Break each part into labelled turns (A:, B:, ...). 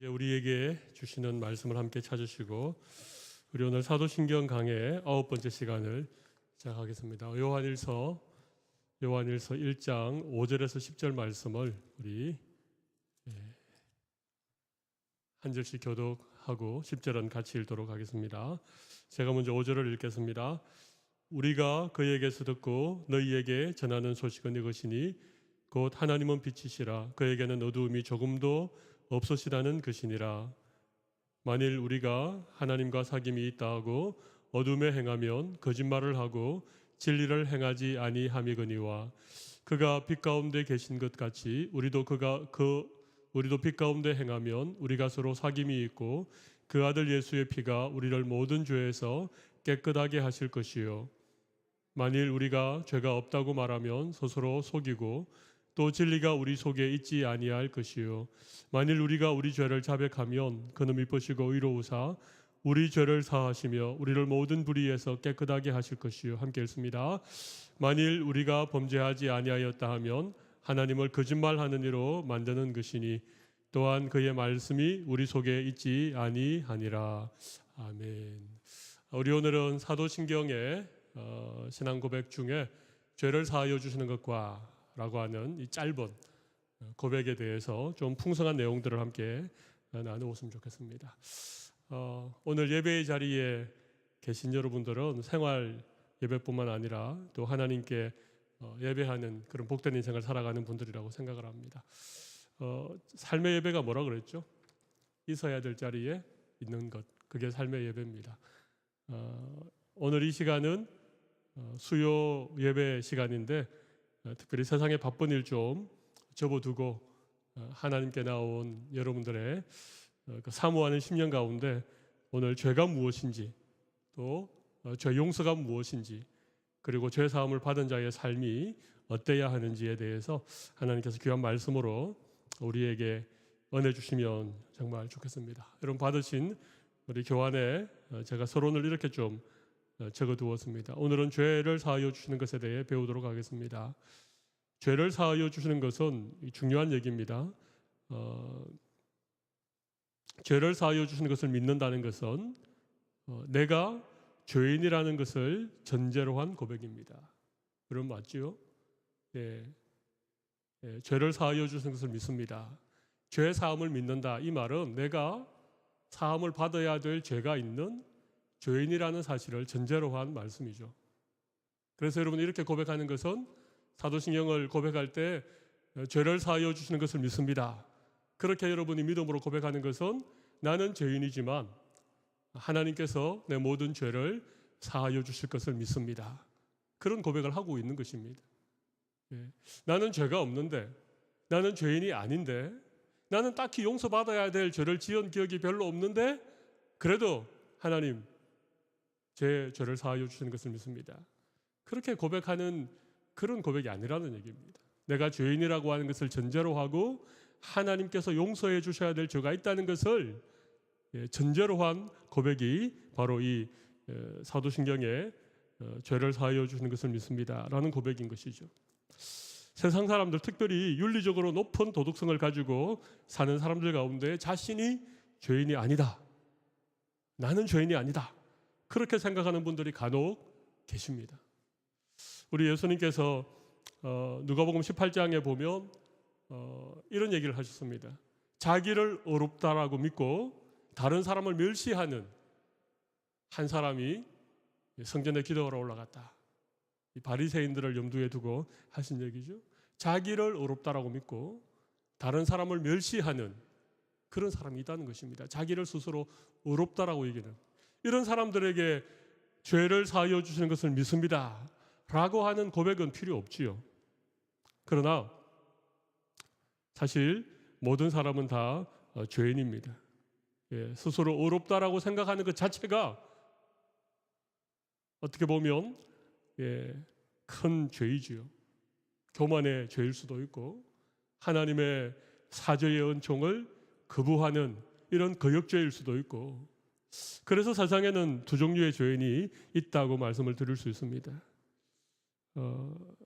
A: 우리에게 주시는 말씀을 함께 찾으시고 우리 오늘 사도신경 강의 9번째 시간을 시작하겠습니다. 요한일서 1장 5절에서 10절 말씀을 우리 한 절씩 교독하고 10절은 같이 읽도록 하겠습니다. 제가 먼저 5절을 읽겠습니다. 우리가 그에게서 듣고 너희에게 전하는 소식은 이것이니 곧 하나님은 빛이시라 그에게는 어두움이 조금도 없으시다는 것이니라. 만일 우리가 하나님과 사귐이 있다 하고 어둠에 행하면 거짓말을 하고 진리를 행하지 아니함이거니와 그가 빛 가운데 계신 것 같이 우리도 빛 가운데 행하면 우리가 서로 사귐이 있고 그 아들 예수의 피가 우리를 모든 죄에서 깨끗하게 하실 것이요. 만일 우리가 죄가 없다고 말하면 스스로 속이고 또 진리가 우리 속에 있지 아니할 것이요. 만일 우리가 우리 죄를 자백하면 그는 미쁘시고 의로우사 우리 죄를 사하시며 우리를 모든 불의에서 깨끗하게 하실 것이요. 함께 읽습니다. 만일 우리가 범죄하지 아니하였다 하면 하나님을 거짓말하는 이로 만드는 것이니 또한 그의 말씀이 우리 속에 있지 아니하니라. 아멘. 우리 오늘은 사도신경의 신앙 고백 중에 죄를 사하여 주시는 것과 라고 하는 이 짧은 고백에 대해서 좀 풍성한 내용들을 함께 나누었으면 좋겠습니다. 오늘 예배의 자리에 계신 여러분들은 생활 예배뿐만 아니라 또 하나님께 예배하는 그런 복된 인생을 살아가는 분들이라고 생각을 합니다. 삶의 예배가 뭐라 그랬죠? 있어야 될 자리에 있는 것, 그게 삶의 예배입니다. 오늘 이 시간은 수요 예배 시간인데 특별히 세상의 바쁜 일 좀 접어두고 하나님께 나온 여러분들의 그 사모하는 심령 가운데 오늘 죄가 무엇인지 또 죄 용서가 무엇인지 그리고 죄 사함을 받은 자의 삶이 어때야 하는지에 대해서 하나님께서 귀한 말씀으로 우리에게 은혜 주시면 정말 좋겠습니다. 여러분 받으신 우리 교환에 제가 서론을 이렇게 좀 적어두었습니다. 오늘은 죄를 사하여 주시는 것에 대해 배우도록 하겠습니다. 죄를 사하여 주시는 것은 중요한 얘기입니다. 죄를 사하여 주시는 것을 믿는다는 것은 내가 죄인이라는 것을 전제로 한 고백입니다. 그럼 맞죠? 죄를 사하여 주시는 것을 믿습니다. 죄 사함을 믿는다. 이 말은 내가 사함을 받아야 될 죄가 있는 죄인이라는 사실을 전제로 한 말씀이죠. 그래서 여러분 이렇게 고백하는 것은 사도신경을 고백할 때 죄를 사하여 주시는 것을 믿습니다. 그렇게 여러분이 믿음으로 고백하는 것은 나는 죄인이지만 하나님께서 내 모든 죄를 사하여 주실 것을 믿습니다. 그런 고백을 하고 있는 것입니다. 나는 죄가 없는데 나는 죄인이 아닌데 나는 딱히 용서받아야 될 죄를 지은 기억이 별로 없는데 그래도 하나님 제 죄를 사하여 주시는 것을 믿습니다. 그렇게 고백하는 그런 고백이 아니라는 얘기입니다. 내가 죄인이라고 하는 것을 전제로 하고 하나님께서 용서해 주셔야 될 죄가 있다는 것을 전제로 한 고백이 바로 이 사도신경의 죄를 사하여 주시는 것을 믿습니다 라는 고백인 것이죠. 세상 사람들 특별히 윤리적으로 높은 도덕성을 가지고 사는 사람들 가운데 자신이 죄인이 아니다. 나는 죄인이 아니다. 그렇게 생각하는 분들이 간혹 계십니다. 우리 예수님께서 누가복음 18장에 보면 이런 얘기를 하셨습니다. 자기를 어렵다라고 믿고 다른 사람을 멸시하는 한 사람이 성전에 기도하러 올라갔다. 이 바리새인들을 염두에 두고 하신 얘기죠. 자기를 어렵다라고 믿고 다른 사람을 멸시하는 그런 사람이 있다는 것입니다. 자기를 스스로 어렵다라고 얘기는 이런 사람들에게 죄를 사하여 주시는 것을 믿습니다 라고 하는 고백은 필요 없지요. 그러나 사실 모든 사람은 다 죄인입니다. 스스로 어렵다라고 생각하는 것 자체가 어떻게 보면 큰 죄이지요. 교만의 죄일 수도 있고 하나님의 사죄의 은총을 거부하는 이런 거역죄일 수도 있고 그래서 세상에는 두 종류의 죄인이 있다고 말씀을 드릴 수 있습니다.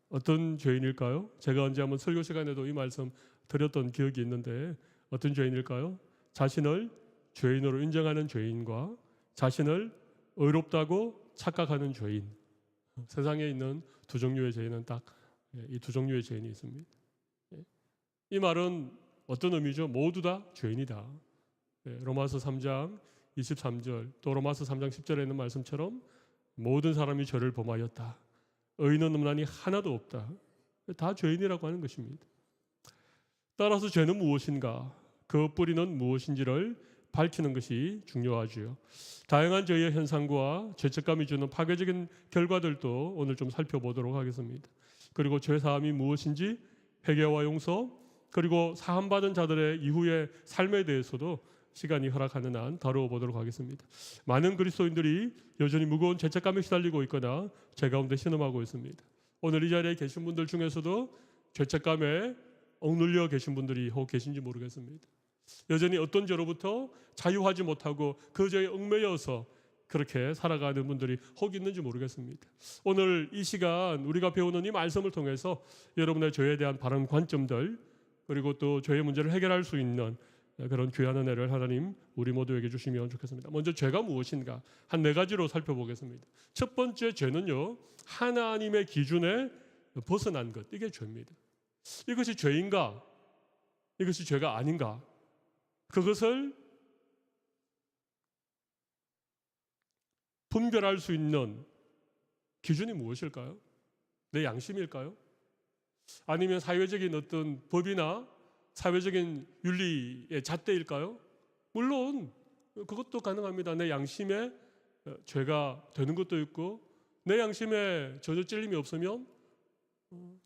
A: 어떤 죄인일까요? 제가 언제 한번 설교 시간에도 이 말씀 드렸던 기억이 있는데 어떤 죄인일까요? 자신을 죄인으로 인정하는 죄인과 자신을 의롭다고 착각하는 죄인. 세상에 있는 두 종류의 죄인은 딱 이 두 종류의 죄인이 있습니다. 이 말은 어떤 의미죠? 모두 다 죄인이다. 로마서 3장 23절 또 로마서 3장 10절에 있는 말씀처럼 모든 사람이 죄를 범하였다. 의인은 없나니 하나도 없다. 다 죄인이라고 하는 것입니다. 따라서 죄는 무엇인가? 그 뿌리는 무엇인지를 밝히는 것이 중요하지요. 다양한 죄의 현상과 죄책감이 주는 파괴적인 결과들도 오늘 좀 살펴보도록 하겠습니다. 그리고 죄사함이 무엇인지, 회개와 용서, 그리고 사함받은 자들의 이후의 삶에 대해서도 시간이 허락하는 한 다루어 보도록 하겠습니다. 많은 그리스도인들이 여전히 무거운 죄책감에 시달리고 있거나 죄 가운데 신음하고 있습니다. 오늘 이 자리에 계신 분들 중에서도 죄책감에 억눌려 계신 분들이 혹 계신지 모르겠습니다. 여전히 어떤 죄로부터 자유하지 못하고 그 죄에 얽매여서 그렇게 살아가는 분들이 혹 있는지 모르겠습니다. 오늘 이 시간 우리가 배우는 이 말씀을 통해서 여러분의 죄에 대한 바른 관점들, 그리고 또 죄의 문제를 해결할 수 있는 그런 귀한 은혜를 하나님 우리 모두에게 주시면 좋겠습니다. 먼저 죄가 무엇인가 한 4가지로 살펴보겠습니다. 첫 번째 죄는요, 하나님의 기준에 벗어난 것, 이게 죄입니다. 이것이 죄인가? 이것이 죄가 아닌가? 그것을 분별할 수 있는 기준이 무엇일까요? 내 양심일까요? 아니면 사회적인 어떤 법이나 사회적인 윤리의 잣대일까요? 물론 그것도 가능합니다. 내 양심에 죄가 되는 것도 있고 내 양심에 전혀 찔림이 없으면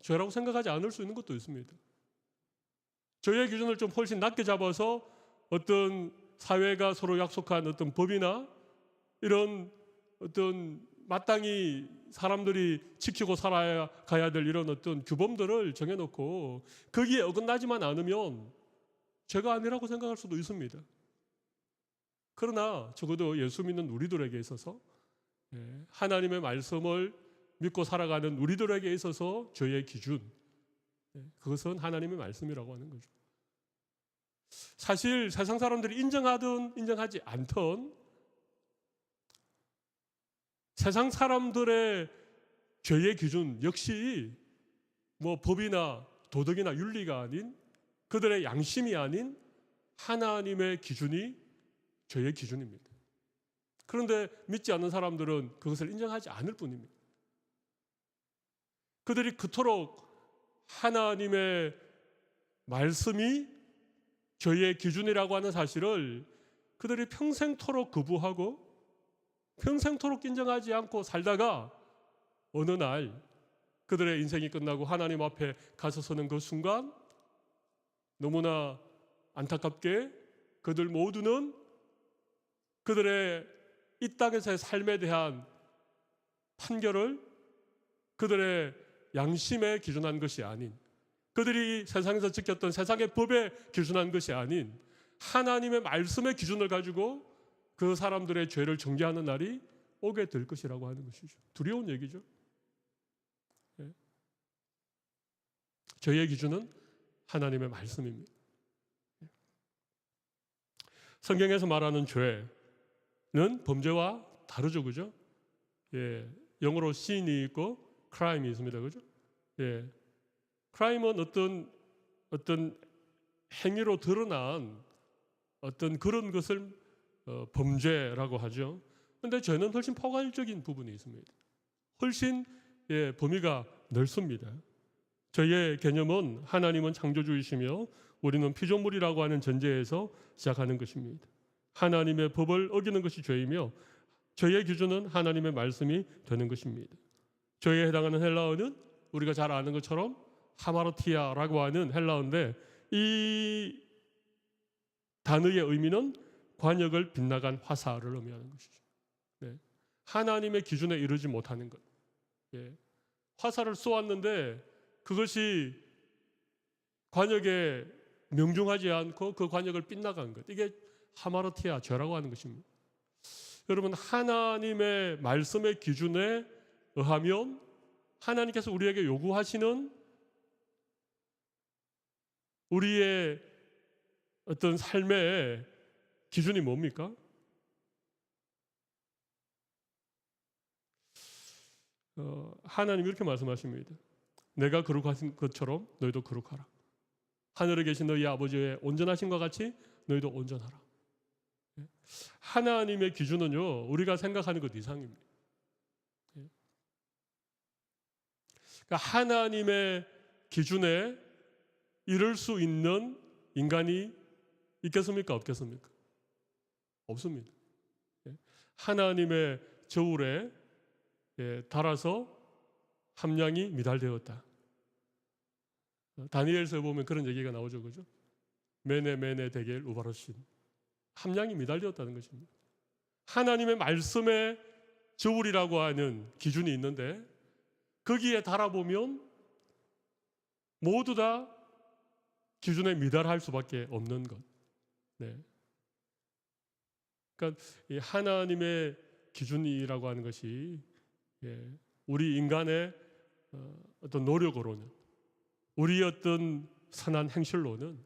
A: 죄라고 생각하지 않을 수 있는 것도 있습니다. 죄의 기준을 좀 훨씬 낮게 잡아서 어떤 사회가 서로 약속한 어떤 법이나 이런 어떤 마땅히 사람들이 지키고 살아야 가야 될 이런 어떤 규범들을 정해놓고 거기에 어긋나지만 않으면 죄가 아니라고 생각할 수도 있습니다. 그러나 적어도 예수 믿는 우리들에게 있어서 하나님의 말씀을 믿고 살아가는 우리들에게 있어서 죄의 기준, 그것은 하나님의 말씀이라고 하는 거죠. 사실 세상 사람들이 인정하든 인정하지 않든 세상 사람들의 죄의 기준 역시 뭐 법이나 도덕이나 윤리가 아닌 그들의 양심이 아닌 하나님의 기준이 죄의 기준입니다. 그런데 믿지 않는 사람들은 그것을 인정하지 않을 뿐입니다. 그들이 그토록 하나님의 말씀이 죄의 기준이라고 하는 사실을 그들이 평생토록 거부하고 평생토록 인정하지 않고 살다가 어느 날 그들의 인생이 끝나고 하나님 앞에 가서 서는 그 순간 너무나 안타깝게 그들 모두는 그들의 이 땅에서의 삶에 대한 판결을 그들의 양심에 기준한 것이 아닌, 그들이 세상에서 지켰던 세상의 법에 기준한 것이 아닌 하나님의 말씀의 기준을 가지고 그 사람들의 죄를 정죄하는 날이 오게 될 것이라고 하는 것이죠. 두려운 얘기죠. 죄의 기준은 하나님의 말씀입니다. 성경에서 말하는 죄는 범죄와 다르죠, 그죠? 영어로 sin이 있고 crime이 있습니다, 그죠? crime은 어떤 행위로 드러난 어떤 그런 것을 범죄라고 하죠. 그런데 죄는 훨씬 포괄적인 부분이 있습니다. 훨씬 범위가 넓습니다. 죄의 개념은 하나님은 창조주이시며 우리는 피조물이라고 하는 전제에서 시작하는 것입니다. 하나님의 법을 어기는 것이 죄이며 죄의 기준은 하나님의 말씀이 되는 것입니다. 죄에 해당하는 헬라어는 우리가 잘 아는 것처럼 하마르티아라고 하는 헬라어인데 이 단어의 의미는 관역을 빗나간 화살을 의미하는 것이죠. 하나님의 기준에 이르지 못하는 것. 화살을 쏘았는데 그것이 관역에 명중하지 않고 그 관역을 빗나간 것. 이게 하마르티아, 죄라고 하는 것입니다. 여러분, 하나님의 말씀의 기준에 의하면 하나님께서 우리에게 요구하시는 우리의 어떤 삶의 기준이 뭡니까? 하나님이 이렇게 말씀하십니다. 내가 거룩하신 것처럼 너희도 거룩하라. 하늘에 계신 너희 아버지의 온전하심과 같이 너희도 온전하라. 하나님의 기준은요, 우리가 생각하는 것 이상입니다. 그러니까 하나님의 기준에 이룰 수 있는 인간이 있겠습니까? 없겠습니까? 없습니다. 하나님의 저울에 달아서 함량이 미달되었다. 다니엘서에 보면 그런 얘기가 나오죠, 그죠? 메네 데겔 우바로신, 함량이 미달되었다는 것입니다. 하나님의 말씀에 저울이라고 하는 기준이 있는데 거기에 달아보면 모두 다 기준에 미달할 수밖에 없는 것. 네. 그러니까 이 하나님의 기준이라고 하는 것이 우리 인간의 어떤 노력으로는, 우리의 어떤 선한 행실로는,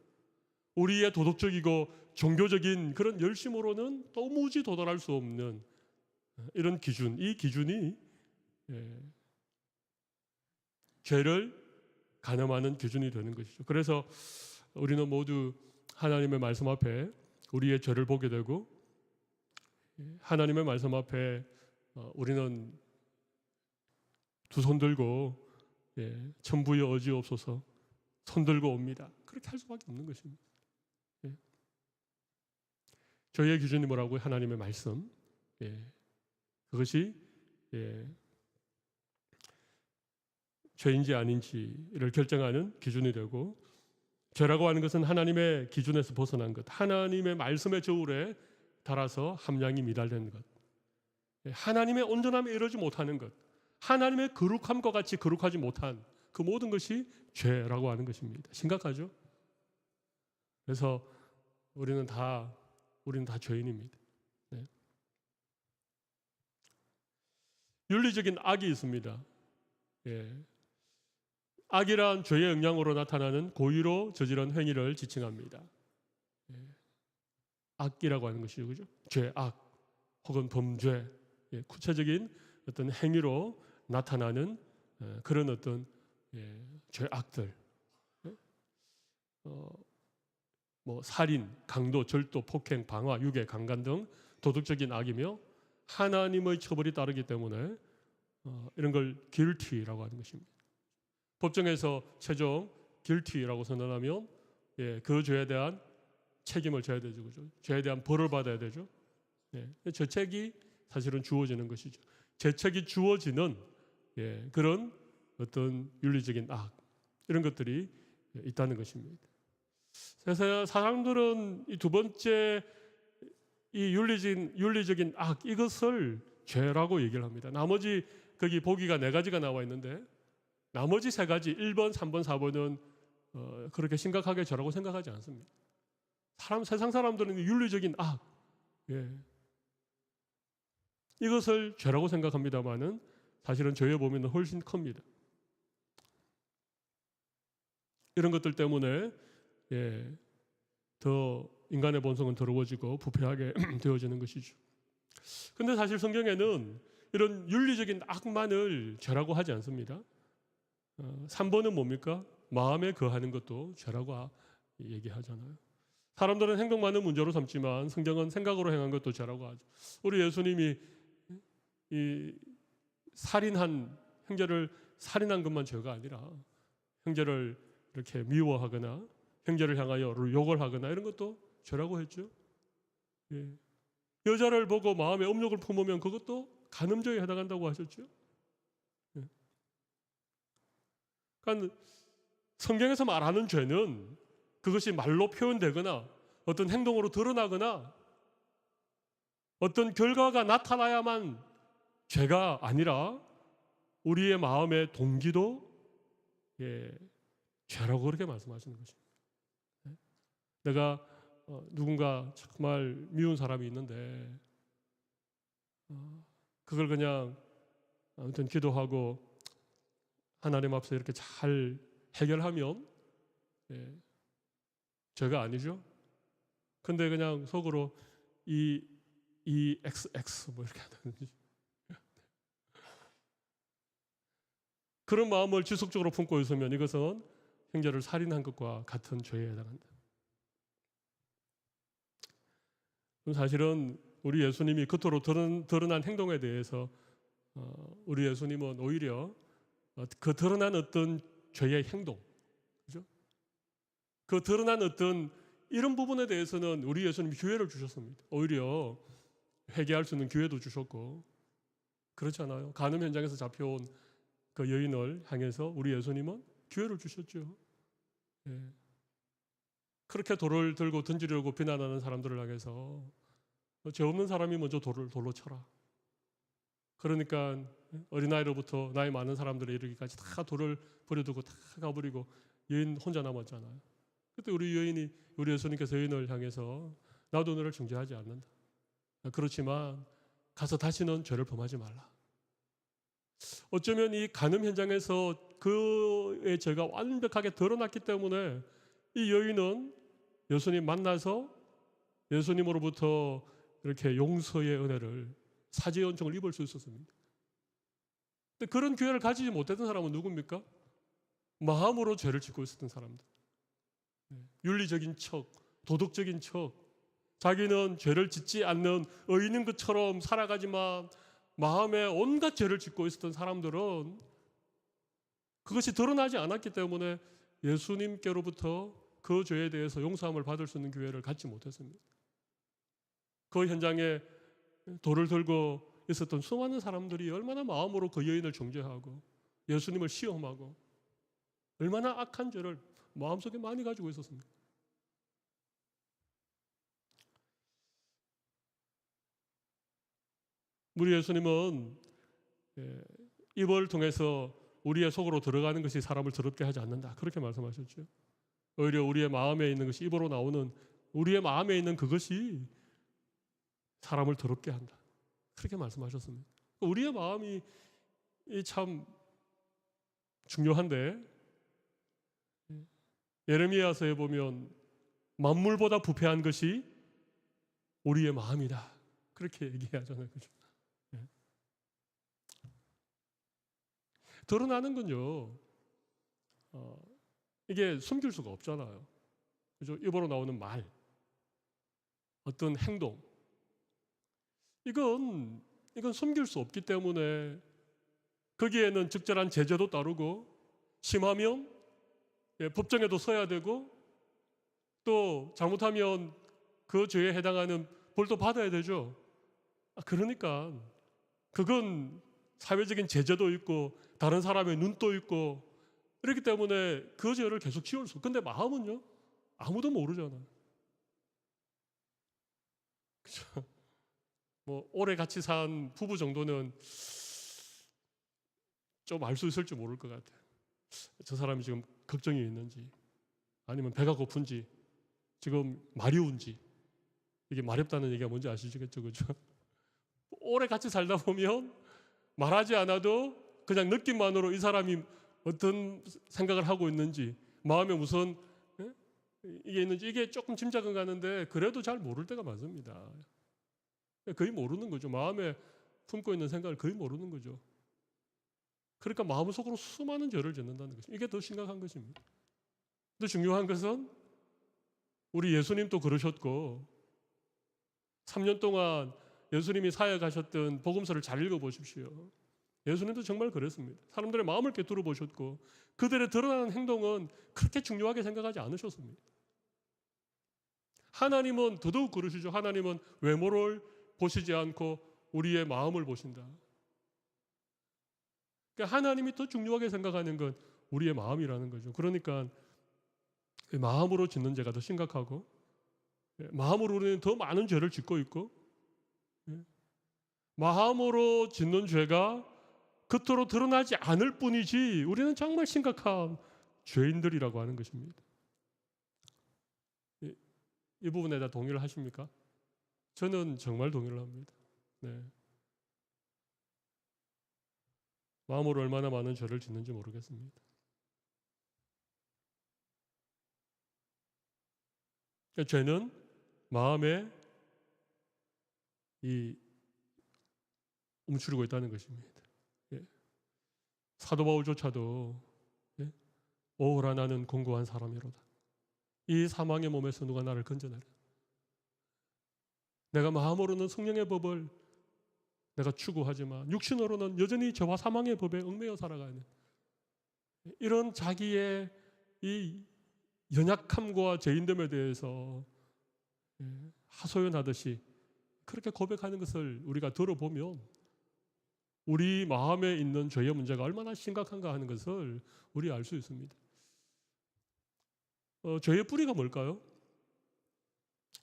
A: 우리의 도덕적이고 종교적인 그런 열심으로는 도무지 도달할 수 없는 이런 기준, 이 기준이 죄를 가늠하는 기준이 되는 것이죠. 그래서 우리는 모두 하나님의 말씀 앞에 우리의 죄를 보게 되고, 하나님의 말씀 앞에 우리는 두 손 들고 천부의 어지옵소서 손 들고 옵니다. 그렇게 할 수밖에 없는 것입니다. 저희의 기준이 뭐라고요? 하나님의 말씀. 그것이 죄인지 아닌지를 결정하는 기준이 되고, 죄라고 하는 것은 하나님의 기준에서 벗어난 것, 하나님의 말씀의 저울에 달아서 함량이 미달된 것, 하나님의 온전함에 이르지 못하는 것, 하나님의 거룩함과 같이 거룩하지 못한 그 모든 것이 죄라고 하는 것입니다. 심각하죠? 그래서 우리는 다 죄인입니다. 네. 윤리적인 악이 있습니다. 악이란 죄의 영향으로 나타나는 고의로 저지른 행위를 지칭합니다. 악이라고 하는 것이죠, 그죠? 죄, 악, 혹은 범죄, 구체적인 어떤 행위로 나타나는 그런 어떤 죄악들, 뭐 살인, 강도, 절도, 폭행, 방화, 유괴, 강간 등 도덕적인 악이며 하나님의 처벌이 따르기 때문에 이런 걸 guilty라고 하는 것입니다. 법정에서 최종 guilty라고 선언하면 그 죄에 대한 책임을 져야 되죠, 그죠? 죄에 대한 벌을 받아야 되죠. 죄책이 사실은 주어지는 것이죠. 죄책이 주어지는 그런 어떤 윤리적인 악, 이런 것들이 있다는 것입니다. 그래서 사람들은 이 두 번째 이 윤리적인 악, 이것을 죄라고 얘기를 합니다. 나머지 거기 보기가 4가지가 나와 있는데 나머지 3가지 1번, 3번, 4번은 그렇게 심각하게 죄라고 생각하지 않습니다. 세상 사람들은 윤리적인 악, 이것을 죄라고 생각합니다만은 사실은 죄의 범위는 훨씬 큽니다. 이런 것들 때문에 더 인간의 본성은 더러워지고 부패하게 되어지는 것이죠. 그런데 사실 성경에는 이런 윤리적인 악만을 죄라고 하지 않습니다. 3번은 뭡니까? 마음에 거하는 것도 죄라고 얘기하잖아요. 사람들은 행동만은 문제로 삼지만 성경은 생각으로 행한 것도 죄라고 하죠. 우리 예수님이 이 형제를 살인한 것만 죄가 아니라 형제를 이렇게 미워하거나 형제를 향하여 욕을 하거나 이런 것도 죄라고 했죠. 여자를 보고 마음에 음욕을 품으면 그것도 간음죄에 해당한다고 하셨죠. 그러니까 성경에서 말하는 죄는 그것이 말로 표현되거나 어떤 행동으로 드러나거나 어떤 결과가 나타나야만 죄가 아니라 우리의 마음의 동기도 죄라고 그렇게 말씀하시는 것입니다. 내가 누군가 정말 미운 사람이 있는데 그걸 그냥 아무튼 기도하고 하나님 앞에서 이렇게 잘 해결하면 죄가 아니죠. 근데 그냥 속으로 이 XX 뭐 이렇게 하든지 그런 마음을 지속적으로 품고 있으면 이것은 형제를 살인한 것과 같은 죄에 해당한다. 사실은 우리 예수님이 겉으로 드러난 행동에 대해서 우리 예수님은 오히려 그 드러난 어떤 죄의 행동, 그죠? 그 드러난 어떤 이런 부분에 대해서는 우리 예수님이 기회를 주셨습니다. 오히려 회개할 수 있는 기회도 주셨고, 그렇잖아요. 간음 현장에서 잡혀온 그 여인을 향해서 우리 예수님은 기회를 주셨죠. 예. 그렇게 돌을 들고 던지려고 비난하는 사람들을 향해서 죄 없는 사람이 먼저 돌로 쳐라. 그러니까 어린아이로부터 나이 많은 사람들에 이르기까지 다 돌을 버려두고 다 가버리고 여인 혼자 남았잖아요. 그때 우리 예수님께서 여인을 향해서 나도 너를 정죄하지 않는다. 그렇지만 가서 다시는 죄를 범하지 말라. 어쩌면 이 간음 현장에서 그의 죄가 완벽하게 드러났기 때문에 이 여인은 예수님 만나서 예수님으로부터 이렇게 용서의 은혜를 사죄의 은총을 입을 수 있었습니다. 근데 그런 기회를 가지지 못했던 사람은 누굽니까? 마음으로 죄를 짓고 있었던 사람들. 윤리적인 척, 도덕적인 척, 자기는 죄를 짓지 않는 의인인 것처럼 살아가지만 마음에 온갖 죄를 짓고 있었던 사람들은 그것이 드러나지 않았기 때문에 예수님께로부터 그 죄에 대해서 용서함을 받을 수 있는 기회를 갖지 못했습니다. 그 현장에 돌을 들고 있었던 수많은 사람들이 얼마나 마음으로 그 여인을 정죄하고 예수님을 시험하고 얼마나 악한 죄를 마음속에 많이 가지고 있었습니까? 우리 예수님은 입을 통해서 우리의 속으로 들어가는 것이 사람을 더럽게 하지 않는다. 그렇게 말씀하셨죠. 오히려 우리의 마음에 있는 것이 입으로 나오는 우리의 마음에 있는 그것이 사람을 더럽게 한다. 그렇게 말씀하셨습니다. 우리의 마음이 참 중요한데 예레미야서에 보면 만물보다 부패한 것이 우리의 마음이다. 그렇게 얘기하잖아요. 그죠? 드러나는 건요. 이게 숨길 수가 없잖아요. 그죠? 입으로 나오는 말, 어떤 행동. 이건 숨길 수 없기 때문에 거기에는 적절한 제재도 따르고 심하면 법정에도 서야 되고 또 잘못하면 그 죄에 해당하는 벌도 받아야 되죠. 그러니까 그건 사회적인 제재도 있고 다른 사람의 눈도 있고 그렇기 때문에 그 죄를 계속 지울 수. 근데 마음은요? 아무도 모르잖아요. 그렇죠? 뭐 오래 같이 산 부부 정도는 좀 알 수 있을지 모를 것 같아요. 저 사람이 지금 걱정이 있는지 아니면 배가 고픈지 지금 마려운지 이게 마렵다는 얘기가 뭔지 아시겠죠? 그죠? 오래 같이 살다 보면 말하지 않아도 그냥 느낌만으로 이 사람이 어떤 생각을 하고 있는지 마음에 무슨 이게 있는지 이게 조금 짐작은 가는데 그래도 잘 모를 때가 많습니다. 거의 모르는 거죠. 마음에 품고 있는 생각을 거의 모르는 거죠. 그러니까 마음속으로 수많은 죄를 짓는다는 것입니다. 이게 더 심각한 것입니다. 근데 중요한 것은 우리 예수님도 그러셨고 3년 동안 예수님이 사역하셨던 복음서를 잘 읽어보십시오. 예수님도 정말 그랬습니다. 사람들의 마음을 꿰뚫어 보셨고 그들의 드러나는 행동은 그렇게 중요하게 생각하지 않으셨습니다. 하나님은 더더욱 그러시죠. 하나님은 외모를 보시지 않고 우리의 마음을 보신다. 그러니까 하나님이 더 중요하게 생각하는 건 우리의 마음이라는 거죠. 그러니까 마음으로 짓는 죄가 더 심각하고 마음으로 우리는 더 많은 죄를 짓고 있고 마음으로 짓는 죄가 겉으로 드러나지 않을 뿐이지 우리는 정말 심각한 죄인들이라고 하는 것입니다. 이 부분에 다 동의를 하십니까? 저는 정말 동의를 합니다. 네. 마음으로 얼마나 많은 죄를 짓는지 모르겠습니다. 죄는 마음에 이 움츠리고 있다는 것입니다. 예. 사도 바울조차도 예? 오호라 나는 공고한 사람이로다. 이 사망의 몸에서 누가 나를 건져내라. 내가 마음으로는 성령의 법을 내가 추구하지만 육신으로는 여전히 저와 사망의 법에 얽매여 살아가는 이런 자기의 이 연약함과 죄인됨에 대해서 하소연하듯이 그렇게 고백하는 것을 우리가 들어보면 우리 마음에 있는 죄의 문제가 얼마나 심각한가 하는 것을 우리 알 수 있습니다. 죄의 뿌리가 뭘까요?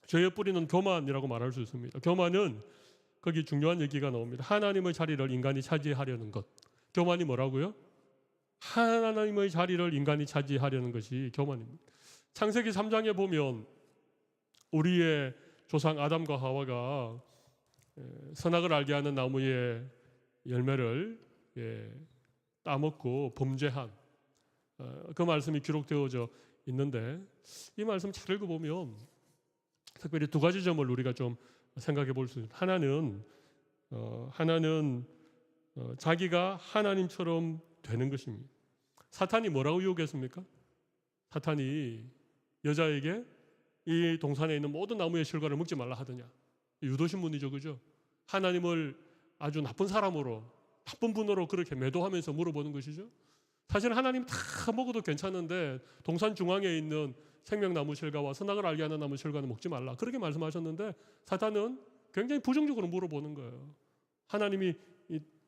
A: 죄의 뿌리는 교만이라고 말할 수 있습니다. 교만은 거기 중요한 얘기가 나옵니다. 하나님의 자리를 인간이 차지하려는 것. 교만이 뭐라고요? 하나님의 자리를 인간이 차지하려는 것이 교만입니다. 창세기 3장에 보면 우리의 조상 아담과 하와가 선악을 알게 하는 나무의 열매를 따먹고 범죄한 그 말씀이 기록되어져 있는데 이 말씀 잘 읽어보면 특별히 두 가지 점을 우리가 좀 생각해 볼 수 있습니다. 하나는 자기가 하나님처럼 되는 것입니다. 사탄이 뭐라고 유혹했습니까? 사탄이 여자에게 이 동산에 있는 모든 나무의 실과를 먹지 말라 하더냐. 유도신문이죠, 그죠? 하나님을 아주 나쁜 사람으로, 나쁜 분으로 그렇게 매도하면서 물어보는 것이죠. 사실 하나님 다 먹어도 괜찮은데 동산 중앙에 있는 생명나무 실과와 선악을 알게 하는 나무 실과는 먹지 말라. 그렇게 말씀하셨는데 사탄은 굉장히 부정적으로 물어보는 거예요. 하나님이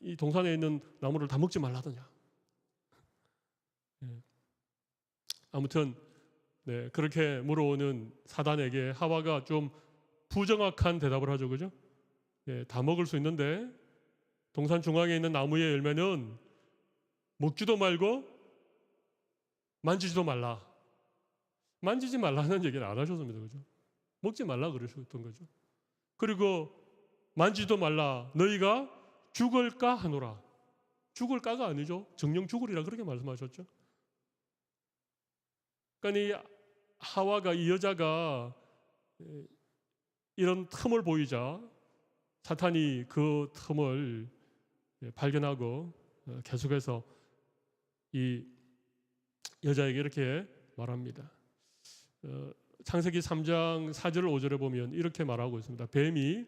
A: 이 동산에 있는 나무를 다 먹지 말라더냐. 아무튼 그렇게 물어오는 사단에게 하와가 좀 부정확한 대답을 하죠, 그죠? 다 먹을 수 있는데 동산 중앙에 있는 나무의 열매는 먹지도 말고 만지지도 말라. 만지지 말라는 얘기는 안 하셨습니다, 그죠? 먹지 말라 그러셨던 거죠. 그리고 만지지도 말라. 너희가 죽을까 하노라. 죽을까가 아니죠. 정령 죽으리라 그렇게 말씀하셨죠. 그러니까 이 하와가 이 여자가 이런 틈을 보이자 사탄이 그 틈을 발견하고 계속해서 이 여자에게 이렇게 말합니다. 창세기 3장 4절 5절에 보면 이렇게 말하고 있습니다. 뱀이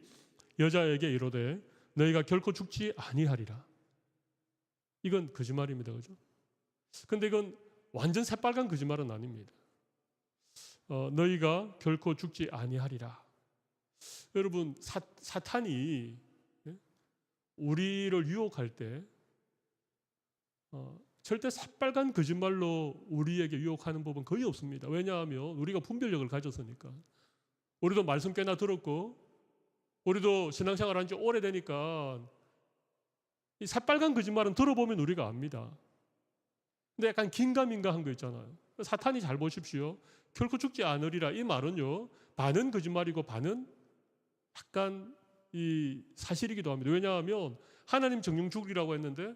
A: 여자에게 이르되 너희가 결코 죽지 아니하리라. 이건 거짓말입니다, 그죠? 근데 이건 완전 새빨간 거짓말은 아닙니다. 너희가 결코 죽지 아니하리라. 여러분 사탄이 우리를 유혹할 때 절대 새빨간 거짓말로 우리에게 유혹하는 법은 거의 없습니다. 왜냐하면 우리가 분별력을 가졌으니까. 우리도 말씀 꽤나 들었고 우리도 신앙생활 한 지 오래되니까 이 새빨간 거짓말은 들어보면 우리가 압니다. 근데 약간 긴가민가한 거 있잖아요. 사탄이 잘 보십시오. 결코 죽지 않으리라. 이 말은요. 반은 거짓말이고 반은 약간 이 사실이기도 합니다. 왜냐하면 하나님 정령 죽으리라고 했는데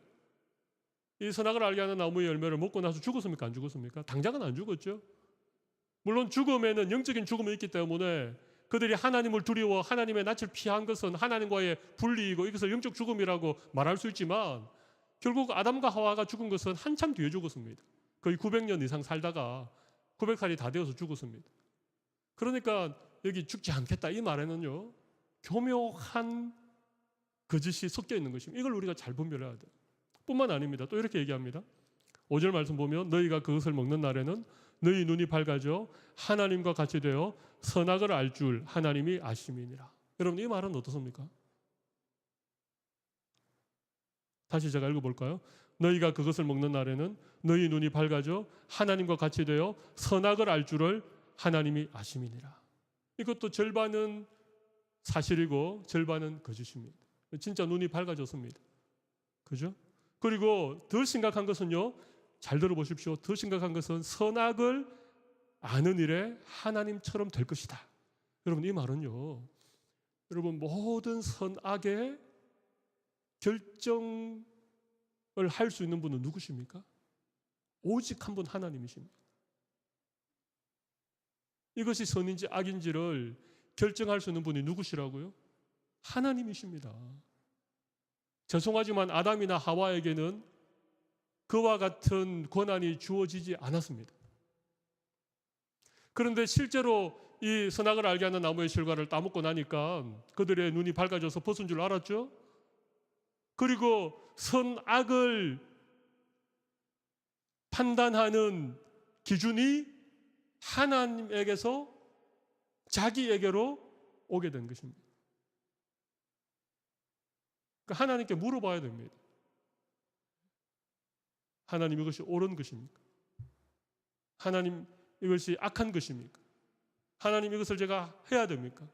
A: 이 선악을 알게 하는 나무의 열매를 먹고 나서 죽었습니까? 안 죽었습니까? 당장은 안 죽었죠. 물론 죽음에는 영적인 죽음이 있기 때문에 그들이 하나님을 두려워 하나님의 낯을 피한 것은 하나님과의 분리이고 이것을 영적 죽음이라고 말할 수 있지만 결국 아담과 하와가 죽은 것은 한참 뒤에 죽었습니다. 거의 900년 이상 살다가 900살이 다 되어서 죽었습니다. 그러니까 여기 죽지 않겠다 이 말에는요. 교묘한 거짓이 섞여 있는 것입니다. 이걸 우리가 잘 분별해야 돼요. 뿐만 아닙니다. 또 이렇게 얘기합니다. 5절 말씀 보면 너희가 그것을 먹는 날에는 너희 눈이 밝아져 하나님과 같이 되어 선악을 알 줄 하나님이 아심이니라. 여러분 이 말은 어떻습니까? 다시 제가 읽어볼까요? 너희가 그것을 먹는 날에는 너희 눈이 밝아져 하나님과 같이 되어 선악을 알 줄을 하나님이 아심이니라. 이것도 절반은 사실이고 절반은 거짓입니다. 진짜 눈이 밝아졌습니다. 그죠? 그리고 더 심각한 것은요. 잘 들어보십시오. 더 심각한 것은 선악을 아는 일에 하나님처럼 될 것이다. 여러분 이 말은요. 여러분 모든 선악의 결정을 할 수 있는 분은 누구십니까? 오직 한 분 하나님이십니다. 이것이 선인지 악인지를 결정할 수 있는 분이 누구시라고요? 하나님이십니다. 죄송하지만 아담이나 하와에게는 그와 같은 권한이 주어지지 않았습니다. 그런데 실제로 이 선악을 알게 하는 나무의 실과를 따먹고 나니까 그들의 눈이 밝아져서 벗은 줄 알았죠. 그리고 선악을 판단하는 기준이 하나님에게서 자기에게로 오게 된 것입니다. 그러니까 하나님께 물어봐야 됩니다. 하나님, 이것이 옳은 것입니까? 하나님, 이것이 악한 것입니까? 하나님, 이것을 제가 해야 됩니까?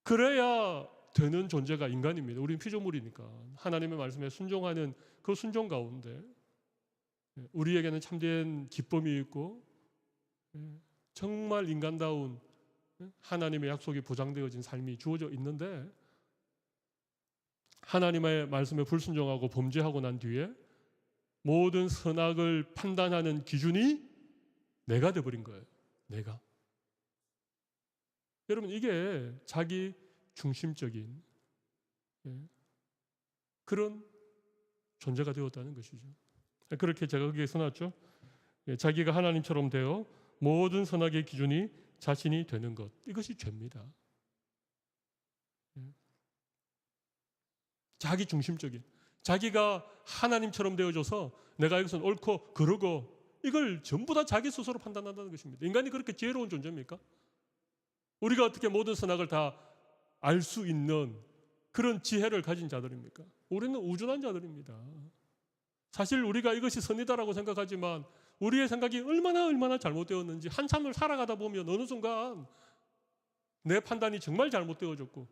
A: 그래야 되는 존재가 인간입니다. 우리는 피조물이니까. 하나님의 말씀에 순종하는 그 순종 가운데 우리에게는 참된 기쁨이 있고 정말 인간다운 하나님의 약속이 보장되어진 삶이 주어져 있는데, 하나님의 말씀에 불순종하고 범죄하고 난 뒤에 모든 선악을 판단하는 기준이 내가 되어버린 거예요. 내가. 여러분, 이게 자기 중심적인 그런 존재가 되었다는 것이죠. 그렇게 제가 거기에 써놨죠. 자기가 하나님처럼 되어 모든 선악의 기준이 자신이 되는 것, 이것이 죄입니다. 자기 중심적인, 자기가 하나님처럼 되어져서 내가 이것은 옳고 그러고, 이걸 전부 다 자기 스스로 판단한다는 것입니다. 인간이 그렇게 지혜로운 존재입니까? 우리가 어떻게 모든 선악을 다 알 수 있는 그런 지혜를 가진 자들입니까? 우리는 우준한 자들입니다. 사실 우리가 이것이 선이다라고 생각하지만 우리의 생각이 얼마나 잘못되었는지 한참을 살아가다 보면 어느 순간 내 판단이 정말 잘못되어졌고,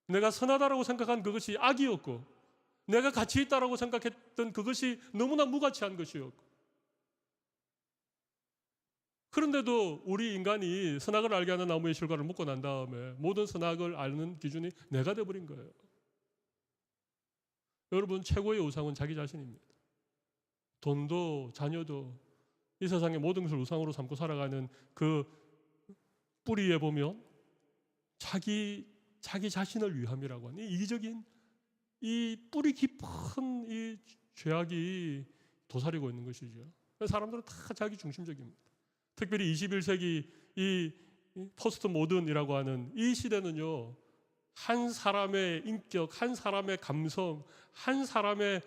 A: 내가 선하다라고 생각한 그것이 악이었고, 내가 가치 있다라고 생각했던 그것이 너무나 무가치한 것이었고, 그런데도 우리 인간이 선악을 알게 하는 나무의 실과를 먹고 난 다음에 모든 선악을 아는 기준이 내가 되어버린 거예요. 여러분, 최고의 우상은 자기 자신입니다. 돈도 자녀도 이 세상의 모든 것을 우상으로 삼고 살아가는 그 뿌리에 보면 자기 자신을 위함이라고 하는 이 이기적인 이 뿌리 깊은 이 죄악이 도사리고 있는 것이죠. 사람들은 다 자기 중심적입니다. 특별히 21세기 이 포스트 모던이라고 하는 이 시대는요, 한 사람의 인격, 한 사람의 감성, 한 사람의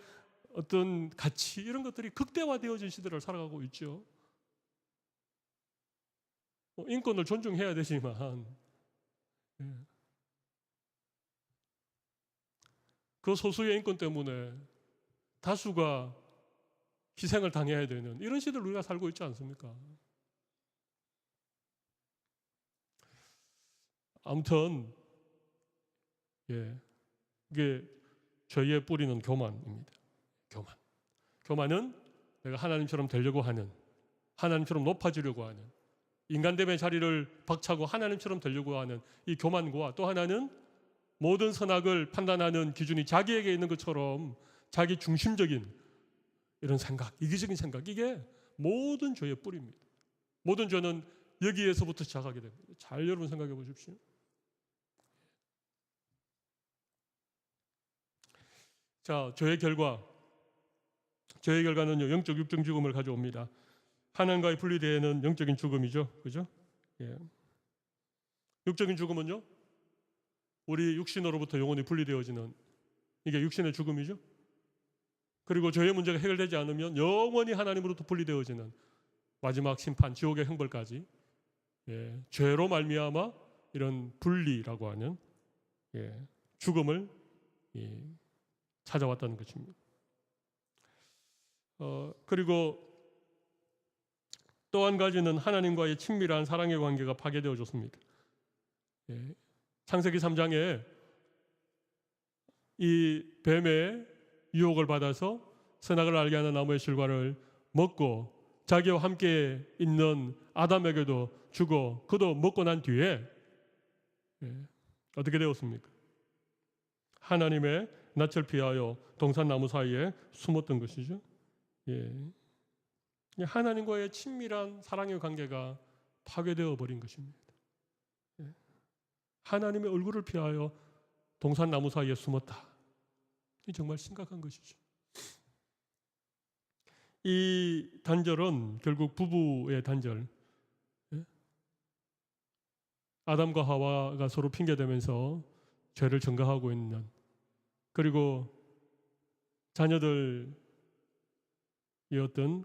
A: 어떤 가치, 이런 것들이 극대화되어진 시대를 살아가고 있죠. 인권을 존중해야 되지만 그 소수의 인권 때문에 다수가 희생을 당해야 되는 이런 시대를 우리가 살고 있지 않습니까? 아무튼 이게 죄의 뿌리는 교만입니다. 교만은 내가 하나님처럼 되려고 하는, 하나님처럼 높아지려고 하는, 인간됨의 자리를 박차고 하나님처럼 되려고 하는 이 교만과, 또 하나는 모든 선악을 판단하는 기준이 자기에게 있는 것처럼 자기 중심적인 이런 생각, 이기적인 생각, 이게 모든 죄의 뿌리입니다. 모든 죄는 여기에서부터 시작하게 됩니다. 잘 여러분 생각해 보십시오. 자, 죄의 결과는요, 영적 육적 죽음을 가져옵니다. 하나님과의 분리되는 영적인 죽음이죠. 그죠? 예. 육적인 죽음은요, 우리 육신으로부터 영혼이 분리되어지는, 이게 육신의 죽음이죠. 그리고 죄의 문제가 해결되지 않으면 영원히 하나님으로부터 분리되어지는 마지막 심판, 지옥의 형벌까지 죄로 말미암아 이런 분리라고 하는 죽음을 찾아왔다는 것입니다. 그리고 또 한 가지는 하나님과의 친밀한 사랑의 관계가 파괴되어졌습니다. 창세기 3장에 이 뱀의 유혹을 받아서 선악을 알게 하는 나무의 실과를 먹고 자기와 함께 있는 아담에게도 주고 그도 먹고 난 뒤에 어떻게 되었습니까? 하나님의 낯을 피하여 동산나무 사이에 숨었던 것이죠. 하나님과의 친밀한 사랑의 관계가 파괴되어 버린 것입니다. 하나님의 얼굴을 피하여 동산나무 사이에 숨었다. 이 정말 심각한 것이죠. 이 단절은 결국 부부의 단절, 아담과 하와가 서로 핑계대면서 죄를 증거하고 있는, 그리고 자녀들이었던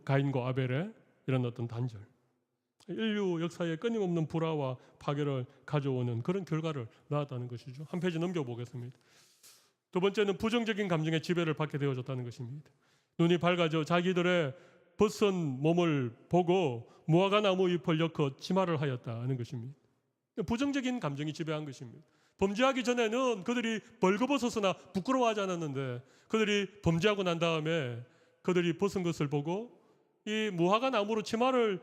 A: 가인과 아벨의 이런 어떤 단절, 인류 역사에 끊임없는 불화와 파괴를 가져오는 그런 결과를 낳았다는 것이죠. 한 페이지 넘겨보겠습니다. 두 번째는 부정적인 감정의 지배를 받게 되어졌다는 것입니다. 눈이 밝아져 자기들의 벗은 몸을 보고 무화과 나무 잎을 엮어 치마를 하였다는 것입니다. 부정적인 감정이 지배한 것입니다. 범죄하기 전에는 그들이 벌거벗었으나 부끄러워하지 않았는데, 그들이 범죄하고 난 다음에 그들이 벗은 것을 보고 이 무화과 나무로 치마를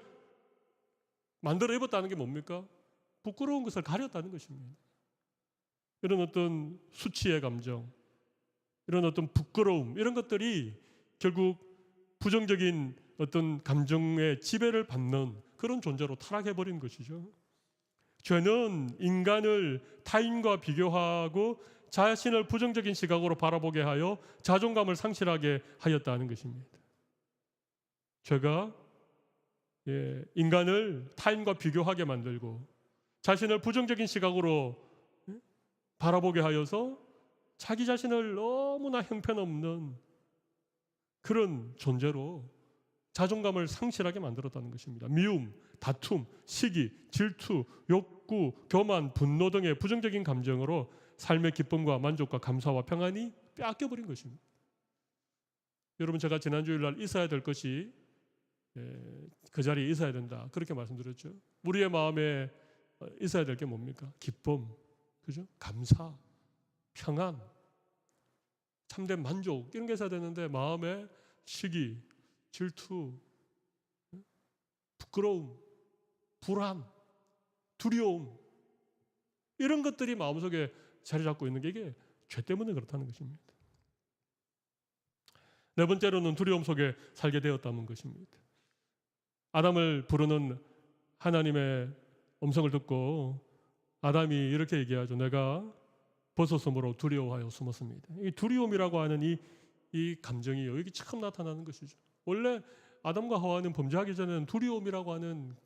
A: 만들어 입었다는 게 뭡니까? 부끄러운 것을 가렸다는 것입니다. 이런 어떤 수치의 감정, 이런 어떤 부끄러움, 이런 것들이 결국 부정적인 어떤 감정의 지배를 받는 그런 존재로 타락해버린 것이죠. 죄는 인간을 타인과 비교하고 자신을 부정적인 시각으로 바라보게 하여 자존감을 상실하게 하였다는 것입니다. 죄가 인간을 타인과 비교하게 만들고 자신을 부정적인 시각으로 바라보게 하여서 자기 자신을 너무나 형편없는 그런 존재로 자존감을 상실하게 만들었다는 것입니다. 미움, 다툼, 시기, 질투, 욕구, 교만, 분노 등의 부정적인 감정으로 삶의 기쁨과 만족과 감사와 평안이 빼앗겨버린 것입니다. 여러분, 제가 지난 주일날 있어야 될 것이 그 자리에 있어야 된다, 그렇게 말씀드렸죠. 우리의 마음에 있어야 될 게 뭡니까? 기쁨, 그죠? 감사, 평안, 참된 만족, 이런 게 있어야 되는데 마음에 시기, 질투, 부끄러움, 불안, 두려움, 이런 것들이 마음속에 자리 잡고 있는 게 이게 죄 때문에 그렇다는 것입니다. 네 번째로는 두려움 속에 살게 되었다는 것입니다. 아담을 부르는 하나님의 음성을 듣고 아담이 이렇게 얘기하죠. 내가 벗었으므로 두려워하여 숨었습니다. 이 두려움이라고 하는 이 감정이 여기 처음 나타나는 것이죠. 원래 아담과 하와는 범죄하기 전에는 두려움이라고 하는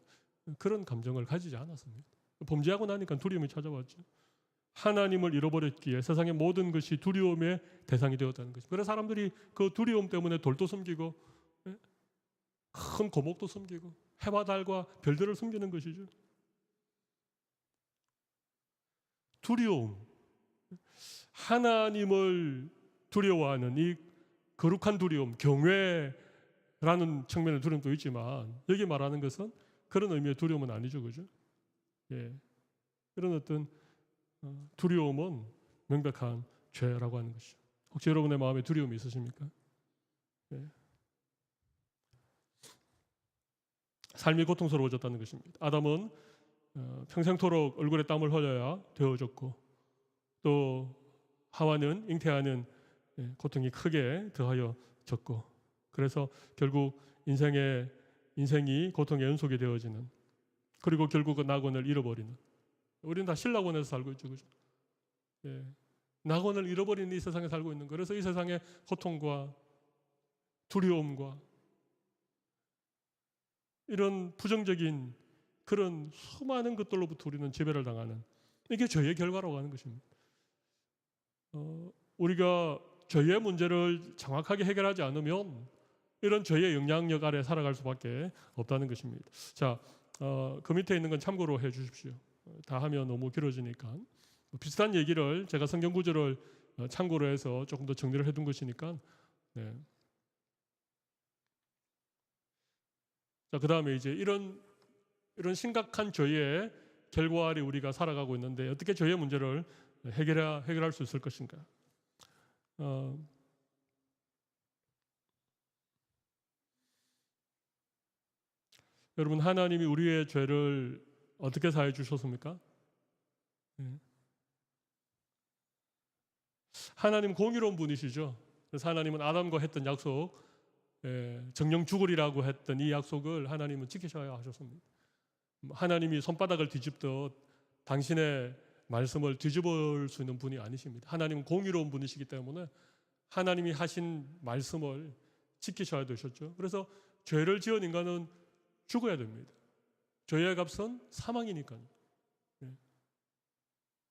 A: 그런 감정을 가지지 않았습니다. 범죄하고 나니까 두려움이 찾아왔죠. 하나님을 잃어버렸기에 세상의 모든 것이 두려움의 대상이 되었다는 것입니다. 그래서 사람들이 그 두려움 때문에 돌도 숨기고 큰 고목도 숨기고 해와 달과 별들을 숨기는 것이죠. 두려움, 하나님을 두려워하는 이 거룩한 두려움, 경외라는 측면의 두려움도 있지만 여기 말하는 것은 그런 의미의 두려움은 아니죠, 그죠? 예, 그런 어떤 두려움은 명백한 죄라고 하는 것이죠. 혹시 여러분의 마음에 두려움이 있으십니까? 예. 삶이 고통스러워졌다는 것입니다. 아담은 평생토록 얼굴에 땀을 흘려야 되어졌고, 또 하와는 잉태하는 고통이 크게 더하여졌고, 그래서 결국 인생이 고통의 연속이 되어지는, 그리고 결국은 낙원을 잃어버리는, 우리는 다 신락원에서 살고 있죠, 그죠? 예. 낙원을 잃어버리는 이 세상에 살고 있는 거예요. 그래서 이 세상의 고통과 두려움과 이런 부정적인 그런 수많은 것들로부터 우리는 지배를 당하는, 이게 죄의 결과라고 하는 것입니다. 우리가 죄의 문제를 정확하게 해결하지 않으면 이런 죄의 영향력 아래 살아갈 수밖에 없다는 것입니다. 자, 그 밑에 있는 건 참고로 해 주십시오. 다 하면 너무 길어지니까. 비슷한 얘기를 제가 성경 구절을 참고로 해서 조금 더 정리를 해둔 것이니까. 네. 자, 그 다음에 이제 이런 심각한 죄의 결과 아래 우리가 살아가고 있는데 어떻게 죄의 문제를 해결할 수 있을 것인가? 여러분, 하나님이 우리의 죄를 어떻게 사해 주셨습니까? 하나님 공의로운 분이시죠. 그래서 하나님은 아담과 했던 약속, 정령 죽으리라고 했던 이 약속을 하나님은 지키셔야 하셨습니다. 하나님이 손바닥을 뒤집듯 당신의 말씀을 뒤집을 수 있는 분이 아니십니다. 하나님은 공의로운 분이시기 때문에 하나님이 하신 말씀을 지키셔야 되셨죠. 그래서 죄를 지은 인간은 죽어야 됩니다. 죄의 값은 사망이니까요.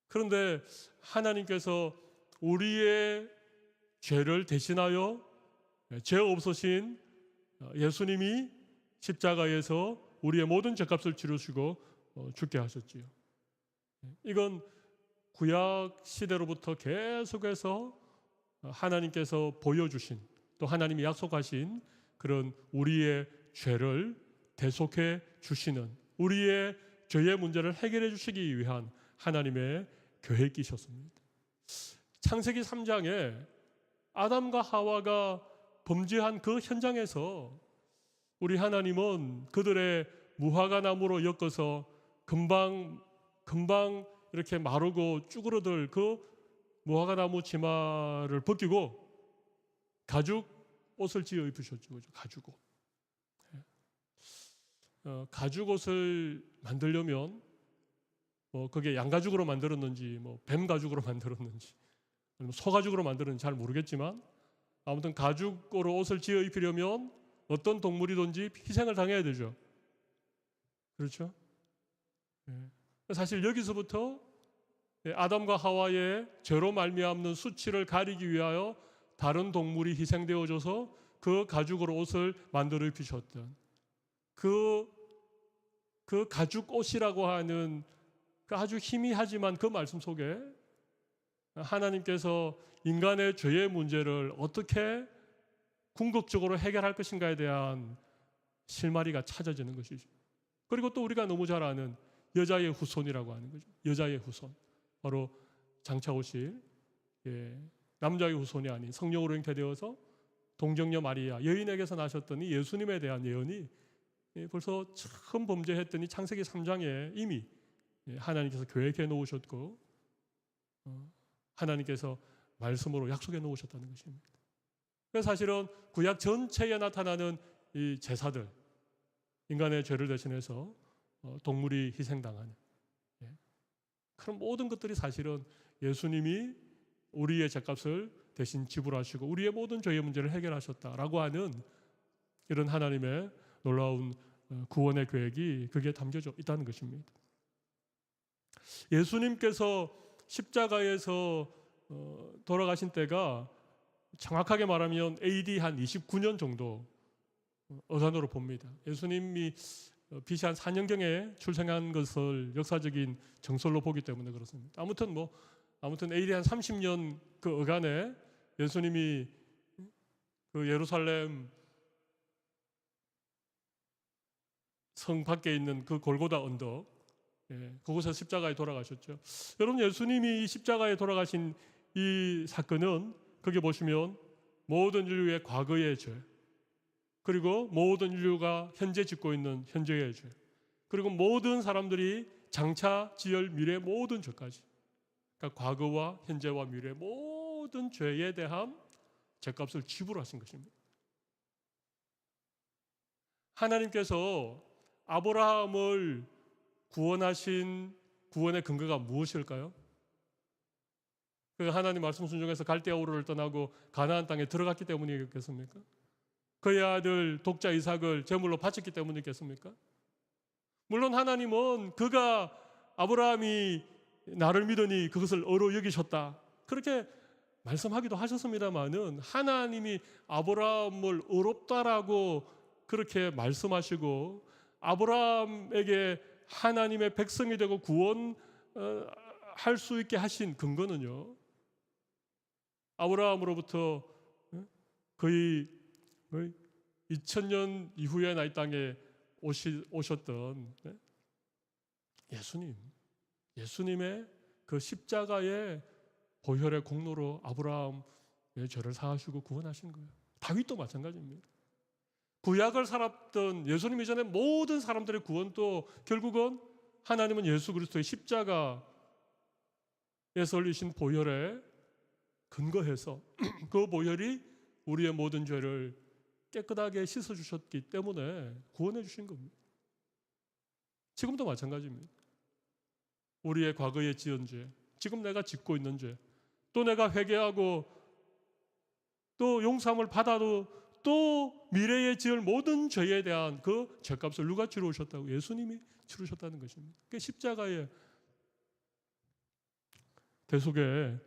A: 그런데 하나님께서 우리의 죄를 대신하여 죄 없으신 예수님이 십자가에서 우리의 모든 죄값을 치르시고 죽게 하셨지요. 이건 구약 시대로부터 계속해서 하나님께서 보여주신, 또 하나님이 약속하신 그런 우리의 죄를 대속해 주시는, 우리의 죄의 문제를 해결해 주시기 위한 하나님의 계획이셨습니다. 창세기 3장에 아담과 하와가 범죄한 그 현장에서 우리 하나님은 그들의 무화과 나무로 엮어서 금방 이렇게 마르고 쭈그러들 그 무화과 나무 치마를 벗기고 가죽 옷을 지어 입으셨죠. 가죽 옷. 가죽 옷을 만들려면 그게 양가죽으로 만들었는지 뱀 가죽으로 만들었는지 아니면 소 가죽으로 만들었는지 잘 모르겠지만 아무튼 가죽으로 옷을 지어 입히려면 어떤 동물이든지 희생을 당해야 되죠. 그렇죠? 사실 여기서부터 아담과 하와의 죄로 말미암는 수치를 가리기 위하여 다른 동물이 희생되어져서 그 가죽으로 옷을 만들어 입히셨던 그 가죽 옷이라고 하는 그 아주 희미하지만 그 말씀 속에 하나님께서 인간의 죄의 문제를 어떻게 궁극적으로 해결할 것인가에 대한 실마리가 찾아지는 것이죠. 그리고 또 우리가 너무 잘 아는 여자의 후손이라고 하는 거죠. 여자의 후손. 바로 장차 오실 남자의 후손이 아닌 성령으로 잉태되어서 동정녀 마리아 여인에게서 나셨더니 예수님에 대한 예언이 벌써 처음 범죄했더니 창세기 3장에 이미 하나님께서 계획해 놓으셨고 하나님께서 말씀으로 약속해 놓으셨다는 것입니다. 그래서 사실은 구약 전체에 나타나는 이 제사들, 인간의 죄를 대신해서 동물이 희생당하는 그런 모든 것들이 사실은 예수님이 우리의 죄값을 대신 지불하시고 우리의 모든 죄의 문제를 해결하셨다라고 하는 이런 하나님의 놀라운 구원의 계획이 그게 담겨져 있다는 것입니다. 예수님께서 십자가에서 돌아가신 때가 정확하게 말하면 AD 한 29년 정도 어간으로 봅니다. 예수님이 BC 한 4년경에 출생한 것을 역사적인 정설로 보기 때문에 그렇습니다. 아무튼 AD 한 30년 그 어간에 예수님이 그 예루살렘 성 밖에 있는 그 골고다 언덕, 그곳에서 십자가에 돌아가셨죠. 여러분, 예수님이 십자가에 돌아가신 이 사건은 거기 보시면 모든 인류의 과거의 죄, 그리고 모든 인류가 현재 짓고 있는 현재의 죄, 그리고 모든 사람들이 장차 지을 미래의 모든 죄까지, 그러니까 과거와 현재와 미래의 모든 죄에 대한 죄값을 지불하신 것입니다. 하나님께서 아브라함을 구원하신 구원의 근거가 무엇일까요? 하나님 말씀 순종해서 갈대아 우르를 떠나고 가나안 땅에 들어갔기 때문이겠습니까? 그의 아들 독자 이삭을 제물로 바쳤기 때문이겠습니까? 물론 하나님은 그가 아브라함이 나를 믿으니 그것을 의로 여기셨다 그렇게 말씀하기도 하셨습니다마는 하나님이 아브라함을 의롭다라고 그렇게 말씀하시고 아브라함에게 하나님의 백성이 되고 구원할 수 있게 하신 근거는요, 아브라함으로부터 거의 2000년 이후에 나 이 땅에 오셨던 예수님의 그 십자가의 보혈의 공로로 아브라함의 죄를 사하시고 구원하신 거예요. 다윗도 마찬가지입니다. 구약을 살았던 예수님 이전에 모든 사람들의 구원도 결국은 하나님은 예수 그리스도의 십자가에서 흘리신 보혈에 근거해서 그 보혈이 우리의 모든 죄를 깨끗하게 씻어주셨기 때문에 구원해 주신 겁니다. 지금도 마찬가지입니다. 우리의 과거에 지은 죄, 지금 내가 짓고 있는 죄, 또 내가 회개하고 또 용서함을 받아도 또 미래에 지을 모든 죄에 대한 그 죄값을 누가 치르셨다고? 예수님이 치르셨다는 것입니다. 그게 십자가의 대속의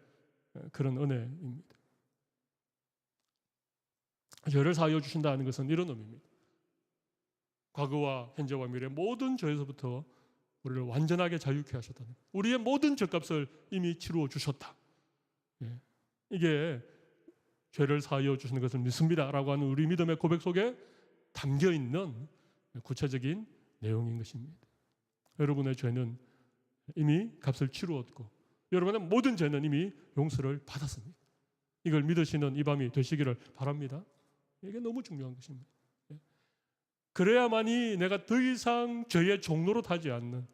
A: 그런 은혜입니다. 죄를 사하여 주신다는 것은 이런 의미입니다. 과거와 현재와 미래 모든 죄에서부터 우리를 완전하게 자유케 하셨다는 거예요. 우리의 모든 죄값을 이미 치루어 주셨다. 이게 죄를 사하여 주시는 것을 믿습니다라고 하는 우리 믿음의 고백 속에 담겨 있는 구체적인 내용인 것입니다. 여러분의 죄는 이미 값을 치루었고 여러분의 모든 죄는 이미 용서를 받았습니다. 이걸 믿으시는 이 밤이 되시기를 바랍니다. 이게 너무 중요한 것입니다. 그래야만이 내가 더 이상 죄의 종로로 타지 않는,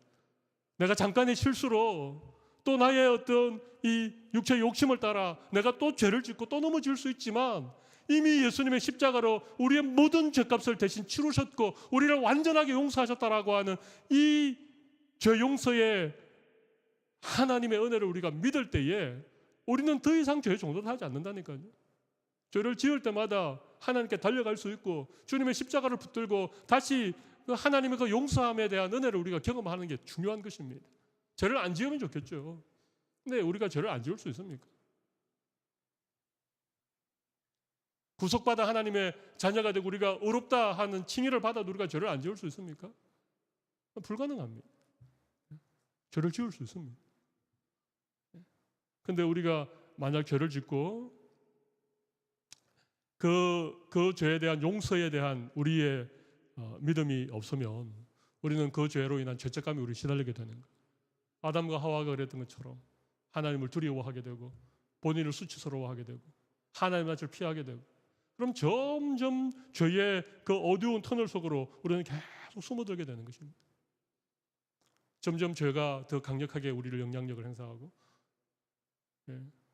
A: 내가 잠깐의 실수로 또 나의 어떤 이 육체의 욕심을 따라 내가 또 죄를 짓고 또 넘어질 수 있지만 이미 예수님의 십자가로 우리의 모든 죄값을 대신 치르셨고 우리를 완전하게 용서하셨다라고 하는 이 죄 용서의 하나님의 은혜를 우리가 믿을 때에 우리는 더 이상 죄의 종로로 타지 않는다니까요. 죄를 지을 때마다 하나님께 달려갈 수 있고 주님의 십자가를 붙들고 다시 그 하나님의 그 용서함에 대한 은혜를 우리가 경험하는 게 중요한 것입니다. 죄를 안 지으면 좋겠죠. 근데 우리가 죄를 안 지을 수 있습니까? 구속받아 하나님의 자녀가 되고 우리가 의롭다 하는 칭의를 받아도 우리가 죄를 안 지을 수 있습니까? 불가능합니다. 죄를 지을 수 있습니다. 근데 우리가 만약 죄를 짓고 그 죄에 대한 용서에 대한 우리의 믿음이 없으면 우리는 그 죄로 인한 죄책감이 우리 시달리게 되는 거예요. 아담과 하와가 그랬던 것처럼 하나님을 두려워하게 되고 본인을 수치스러워하게 되고 하나님의 낯을 피하게 되고 그럼 점점 죄의 그 어두운 터널 속으로 우리는 계속 숨어들게 되는 것입니다. 점점 죄가 더 강력하게 우리를 영향력을 행사하고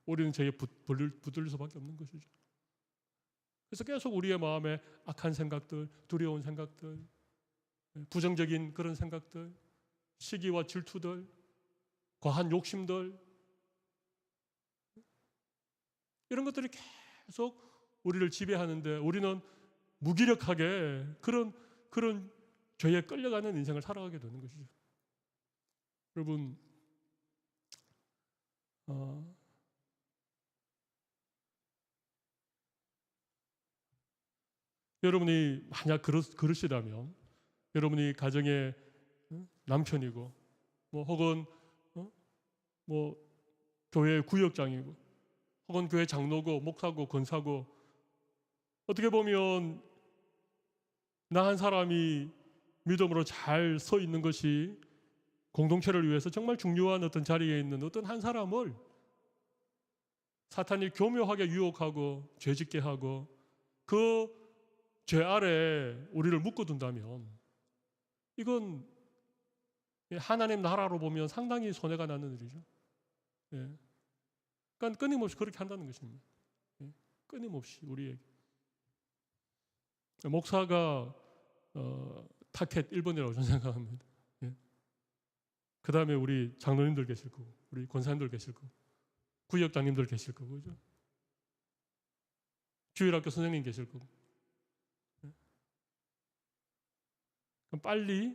A: 우리는 죄에 붙들릴 수밖에 없는 것이죠. 그래서 계속 우리의 마음에 악한 생각들, 두려운 생각들, 부정적인 그런 생각들, 시기와 질투들, 과한 욕심들 이런 것들이 계속 우리를 지배하는데 우리는 무기력하게 그런 죄에 끌려가는 인생을 살아가게 되는 것이죠. 여러분, 여러분이 만약 그러시다면 여러분이 가정의 남편이고 혹은 교회 구역장이고 혹은 교회 장로고 목사고 권사고 어떻게 보면 나 한 사람이 믿음으로 잘 서 있는 것이 공동체를 위해서 정말 중요한 어떤 자리에 있는 어떤 한 사람을 사탄이 교묘하게 유혹하고 죄짓게 하고 그 죄 아래 우리를 묶어둔다면 이건 하나님 나라로 보면 상당히 손해가 나는 일이죠. 그러니까 끊임없이 그렇게 한다는 것입니다. 끊임없이 우리에게. 목사가 타켓 1번이라고 저는 생각합니다. 그 다음에 우리 장로님들 계실 거고 우리 권사님들 계실 거고 구역장님들 계실 거고 그죠? 주일학교 선생님 계실 거고 빨리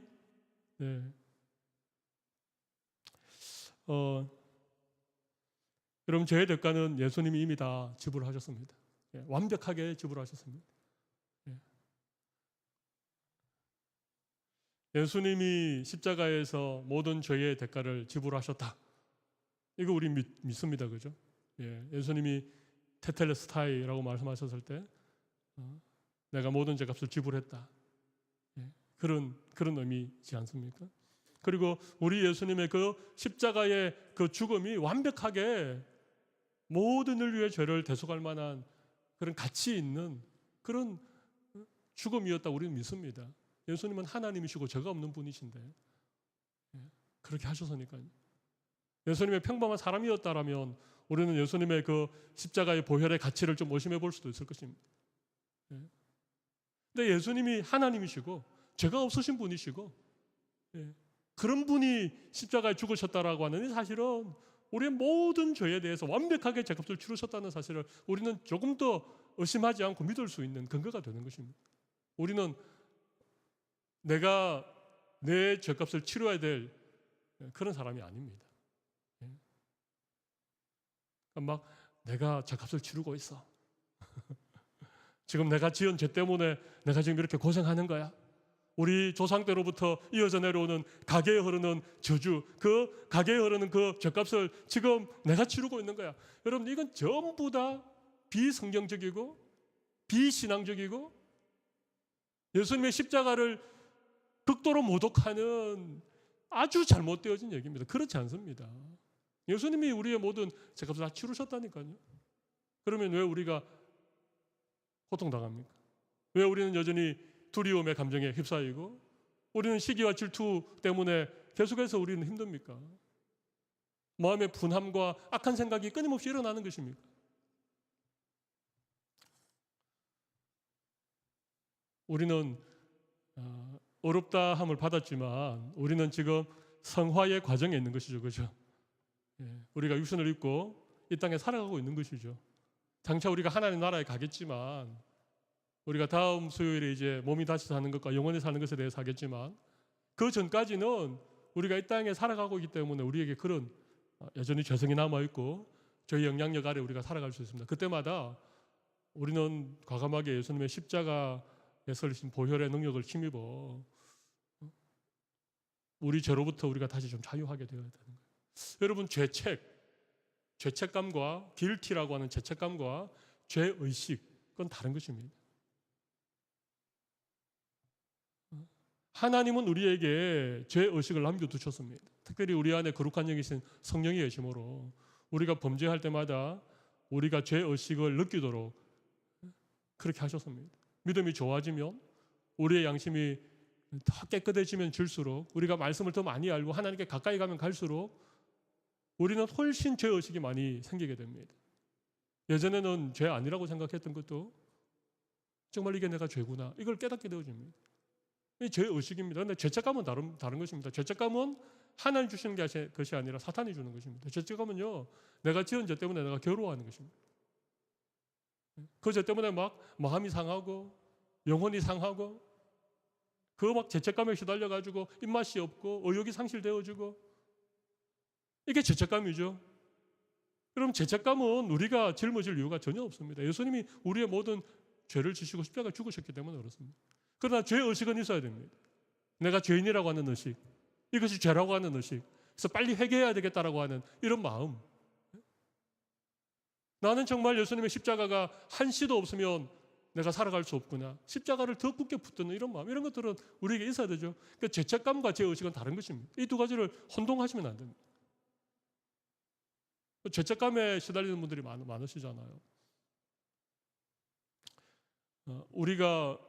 A: 여러분 죄의 대가는 예수님이 이미 다 지불하셨습니다. 완벽하게 지불하셨습니다. 예수님이 십자가에서 모든 죄의 대가를 지불하셨다. 이거 우리 믿습니다. 그죠? 예수님이 테텔레스타이라고 말씀하셨을 때 내가 모든 죄값을 지불했다. 그런 의미지 않습니까? 그리고 우리 예수님의 그 십자가의 그 죽음이 완벽하게 모든 인류의 죄를 대속할 만한 그런 가치 있는 그런 죽음이었다 우리는 믿습니다. 예수님은 하나님이시고 죄가 없는 분이신데 그렇게 하셨으니까요. 예수님의 평범한 사람이었다라면 우리는 예수님의 그 십자가의 보혈의 가치를 좀 의심해 볼 수도 있을 것입니다. 근데 예수님이 하나님이시고 죄가 없으신 분이시고 그런 분이 십자가에 죽으셨다라고 하는 이 사실은 우리의 모든 죄에 대해서 완벽하게 죄값을 치르셨다는 사실을 우리는 조금 더 의심하지 않고 믿을 수 있는 근거가 되는 것입니다. 우리는 내가 내 죄값을 치러야 될 그런 사람이 아닙니다. 막 내가 죄값을 치르고 있어. 지금 내가 지은 죄 때문에 내가 지금 이렇게 고생하는 거야. 우리 조상 때로부터 이어져 내려오는 가계에 흐르는 저주, 그 가계에 흐르는 그 죄값을 지금 내가 치르고 있는 거야. 여러분, 이건 전부 다 비성경적이고 비신앙적이고 예수님의 십자가를 극도로 모독하는 아주 잘못되어진 얘기입니다. 그렇지 않습니다. 예수님이 우리의 모든 죄값을 다 치르셨다니까요. 그러면 왜 우리가 고통당합니까? 왜 우리는 여전히 두려움의 감정에 휩싸이고 우리는 시기와 질투 때문에 계속해서 우리는 힘듭니까? 마음의 분함과 악한 생각이 끊임없이 일어나는 것입니까? 우리는 어렵다 함을 받았지만 우리는 지금 성화의 과정에 있는 것이죠. 그죠? 우리가 육신을 입고 이 땅에 살아가고 있는 것이죠. 장차 우리가 하나님 나라에 가겠지만 우리가 다음 수요일에 이제 몸이 다시 사는 것과 영원히 사는 것에 대해서 하겠지만 그 전까지는 우리가 이 땅에 살아가고 있기 때문에 우리에게 그런 여전히 죄성이 남아있고 저희 영향력 아래 우리가 살아갈 수 있습니다. 그때마다 우리는 과감하게 예수님의 십자가에 설리신 보혈의 능력을 힘입어 우리 죄로부터 우리가 다시 좀 자유하게 되어야 되는 거예요. 여러분, 죄책감과 길티라고 하는 죄책감과 죄의식, 그건 다른 것입니다. 하나님은 우리에게 죄의식을 남겨두셨습니다. 특별히 우리 안에 거룩한 영이신 성령의 계심으로 우리가 범죄할 때마다 우리가 죄의식을 느끼도록 그렇게 하셨습니다. 믿음이 좋아지면 우리의 양심이 더 깨끗해지면 질수록 우리가 말씀을 더 많이 알고 하나님께 가까이 가면 갈수록 우리는 훨씬 죄의식이 많이 생기게 됩니다. 예전에는 죄 아니라고 생각했던 것도 정말 이게 내가 죄구나, 이걸 깨닫게 되어집니다. 이 죄의식입니다. 그런데 죄책감은 다른 것입니다. 죄책감은 하나님 주시는 것이 아니라 사탄이 주는 것입니다. 죄책감은요, 내가 지은 죄 때문에 내가 괴로워하는 것입니다. 그 죄 때문에 막 마음이 상하고 영혼이 상하고 그 막 죄책감에 시달려가지고 입맛이 없고 의욕이 상실되어지고 이게 죄책감이죠. 그럼 죄책감은 우리가 짊어질 이유가 전혀 없습니다. 예수님이 우리의 모든 죄를 지시고 십자가에 죽으셨기 때문에 그렇습니다. 그러나 죄의식은 있어야 됩니다. 내가 죄인이라고 하는 의식, 이것이 죄라고 하는 의식, 그래서 빨리 회개해야 되겠다라고 하는 이런 마음. 나는 정말 예수님의 십자가가 한시도 없으면 내가 살아갈 수 없구나. 십자가를 더 굳게 붙드는 이런 마음, 이런 것들은 우리에게 있어야 되죠. 그러니까 죄책감과 죄의식은 다른 것입니다. 이 두 가지를 혼동하시면 안 됩니다. 죄책감에 시달리는 분들이 많으시잖아요. 우리가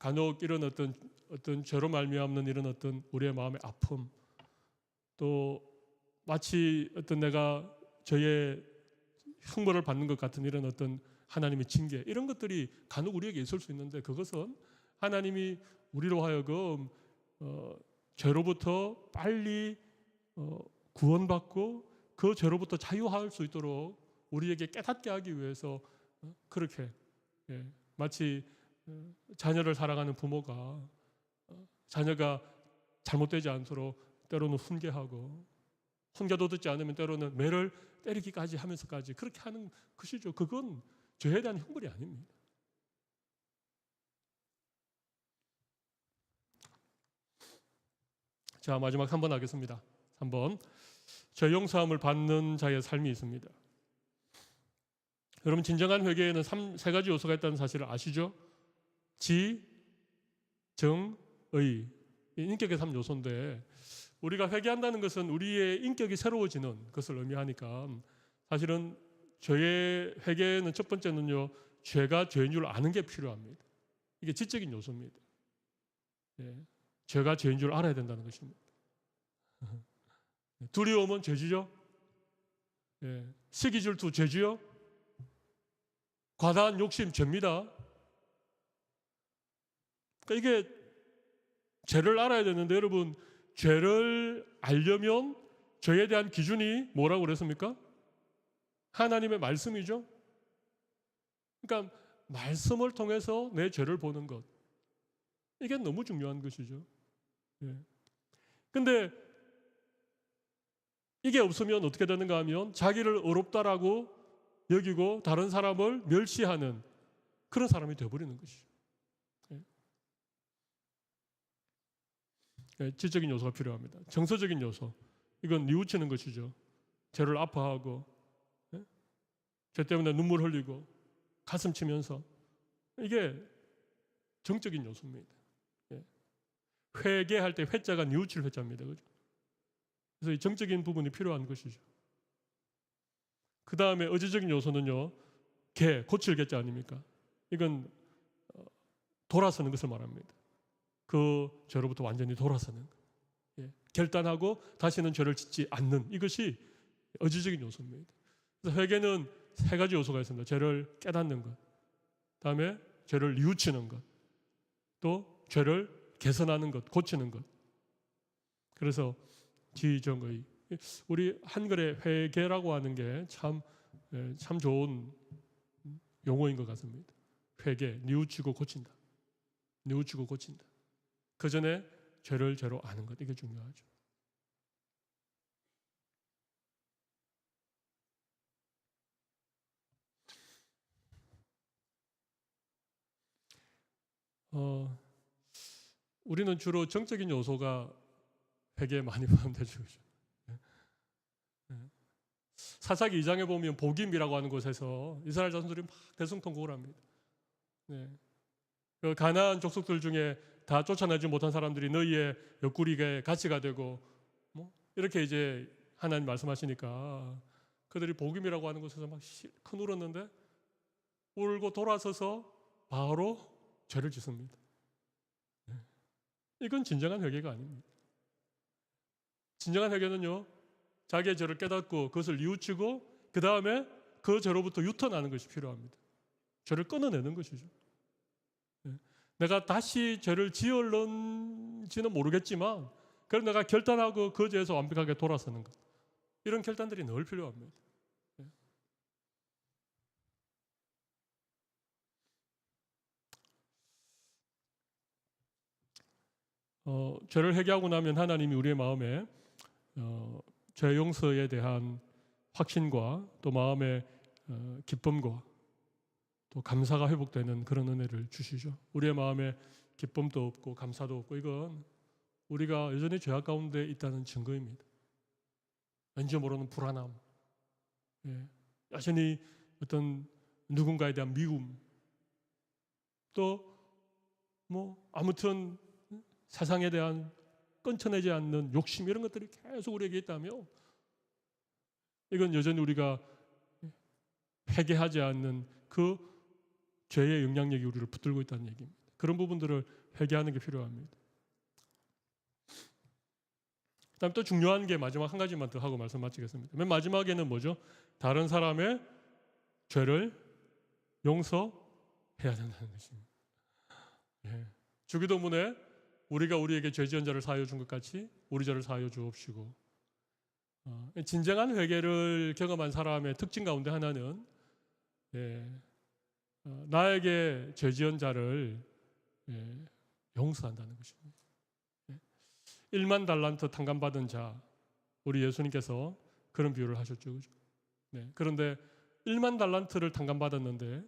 A: 간혹 이런 어떤 죄로 말미암는 이런 어떤 우리의 마음의 아픔, 또 마치 어떤 내가 저의 형벌을 받는 것 같은 이런 어떤 하나님의 징계, 이런 것들이 간혹 우리에게 있을 수 있는데 그것은 하나님이 우리로 하여금 죄로부터 빨리 구원받고 그 죄로부터 자유할 수 있도록 우리에게 깨닫게 하기 위해서 그렇게 마치 자녀를 사랑하는 부모가 자녀가 잘못되지 않도록 때로는 훈계하고 훈계도 듣지 않으면 때로는 매를 때리기까지 하면서까지 그렇게 하는 것이죠. 그건 죄에 대한 형벌이 아닙니다. 자, 마지막 3번 하겠습니다. 3번. 죄 용서함을 받는 자의 삶이 있습니다. 여러분, 진정한 회개에는 세 가지 요소가 있다는 사실을 아시죠? 지, 정, 의. 인격의 3요소인데 우리가 회개한다는 것은 우리의 인격이 새로워지는 것을 의미하니까 사실은 죄의 회개는 첫 번째는요, 죄가 죄인 줄 아는 게 필요합니다. 이게 지적인 요소입니다. 죄가 죄인 줄 알아야 된다는 것입니다. 두려움은 죄지요? 시기 질투 죄지요? 과다한 욕심 죄입니다. 그러니까 이게 죄를 알아야 되는데 여러분, 죄를 알려면 죄에 대한 기준이 뭐라고 그랬습니까? 하나님의 말씀이죠. 그러니까 말씀을 통해서 내 죄를 보는 것. 이게 너무 중요한 것이죠. 예. 근데 이게 없으면 어떻게 되는가 하면 자기를 어렵다라고 여기고 다른 사람을 멸시하는 그런 사람이 되어버리는 것이죠. 예. 예, 지적인 요소가 필요합니다. 정서적인 요소. 이건 뉘우치는 것이죠. 죄를 아파하고 예? 죄 때문에 눈물 흘리고 가슴 치면서 이게 정적인 요소입니다. 예. 회개할 때 회자가 뉘우칠 회자입니다. 그죠? 그래서 이 정적인 부분이 필요한 것이죠. 그 다음에 의지적인 요소는요. 고칠 개자 아닙니까? 이건 돌아서는 것을 말합니다. 그 죄로부터 완전히 돌아서는 것. 예. 결단하고 다시는 죄를 짓지 않는 이것이 의지적인 요소입니다. 그래서 회개는 세 가지 요소가 있습니다. 죄를 깨닫는 것, 다음에 죄를 뉘우치는 것, 또 죄를 개선하는 것, 고치는 것. 그래서 지정의 우리 한글에 회개라고 하는 게 참 좋은 용어인 것 같습니다. 회개, 뉘우치고 고친다. 뉘우치고 고친다. 그 전에 죄를 죄로 아는 것, 이게 중요하죠. 우리는 주로 정적인 요소가 회개에 많이 포함되죠. 사사기 2장에 보면 보김이라고 하는 곳에서 이스라엘 자손들이 막 대성통곡을 합니다. 네. 그 가나안 족속들 중에 다 쫓아내지 못한 사람들이 너희의 옆구리에 가시가 되고 뭐 이렇게 이제 하나님 말씀하시니까 그들이 복임이라고 하는 곳에서 막 큰 울었는데 울고 돌아서서 바로 죄를 짓습니다. 이건 진정한 회개가 아닙니다. 진정한 회개는요, 자기의 죄를 깨닫고 그것을 뉘우치고 그 다음에 그 죄로부터 유턴하는 것이 필요합니다. 죄를 끊어내는 것이죠. 내가 다시 죄를 지을는지는 모르겠지만 그럼 내가 결단하고 그 죄에서 완벽하게 돌아서는 것. 이런 결단들이 늘 필요합니다. 죄를 회개하고 나면 하나님이 우리의 마음에 죄 용서에 대한 확신과 또 마음의 기쁨과 또 감사가 회복되는 그런 은혜를 주시죠. 우리의 마음에 기쁨도 없고 감사도 없고 이건 우리가 여전히 죄악 가운데 있다는 증거입니다. 왠지 모르는 불안함, 여전히 어떤 누군가에 대한 미움, 또 뭐 아무튼 세상에 대한 끊쳐내지 않는 욕심 이런 것들이 계속 우리에게 있다면 이건 여전히 우리가 회개하지 않는 그 죄의 영향력이 우리를 붙들고 있다는 얘기입니다. 그런 부분들을 회개하는 게 필요합니다. 그다음 또 중요한 게 마지막 한 가지만 더 하고 말씀 마치겠습니다. 맨 마지막에는 뭐죠? 다른 사람의 죄를 용서해야 된다는 것입니다. 주기도문에 우리가 우리에게 죄 지은 자를 사하여 준 것 같이 우리 죄를 사하여 주옵시고 진정한 회개를 경험한 사람의 특징 가운데 하나는 나에게 죄 지은 자를 용서한다는 것입니다. 1만 달란트 탕감받은 자, 우리 예수님께서 그런 비유를 하셨죠. 그죠? 그런데 1만 달란트를 탕감받았는데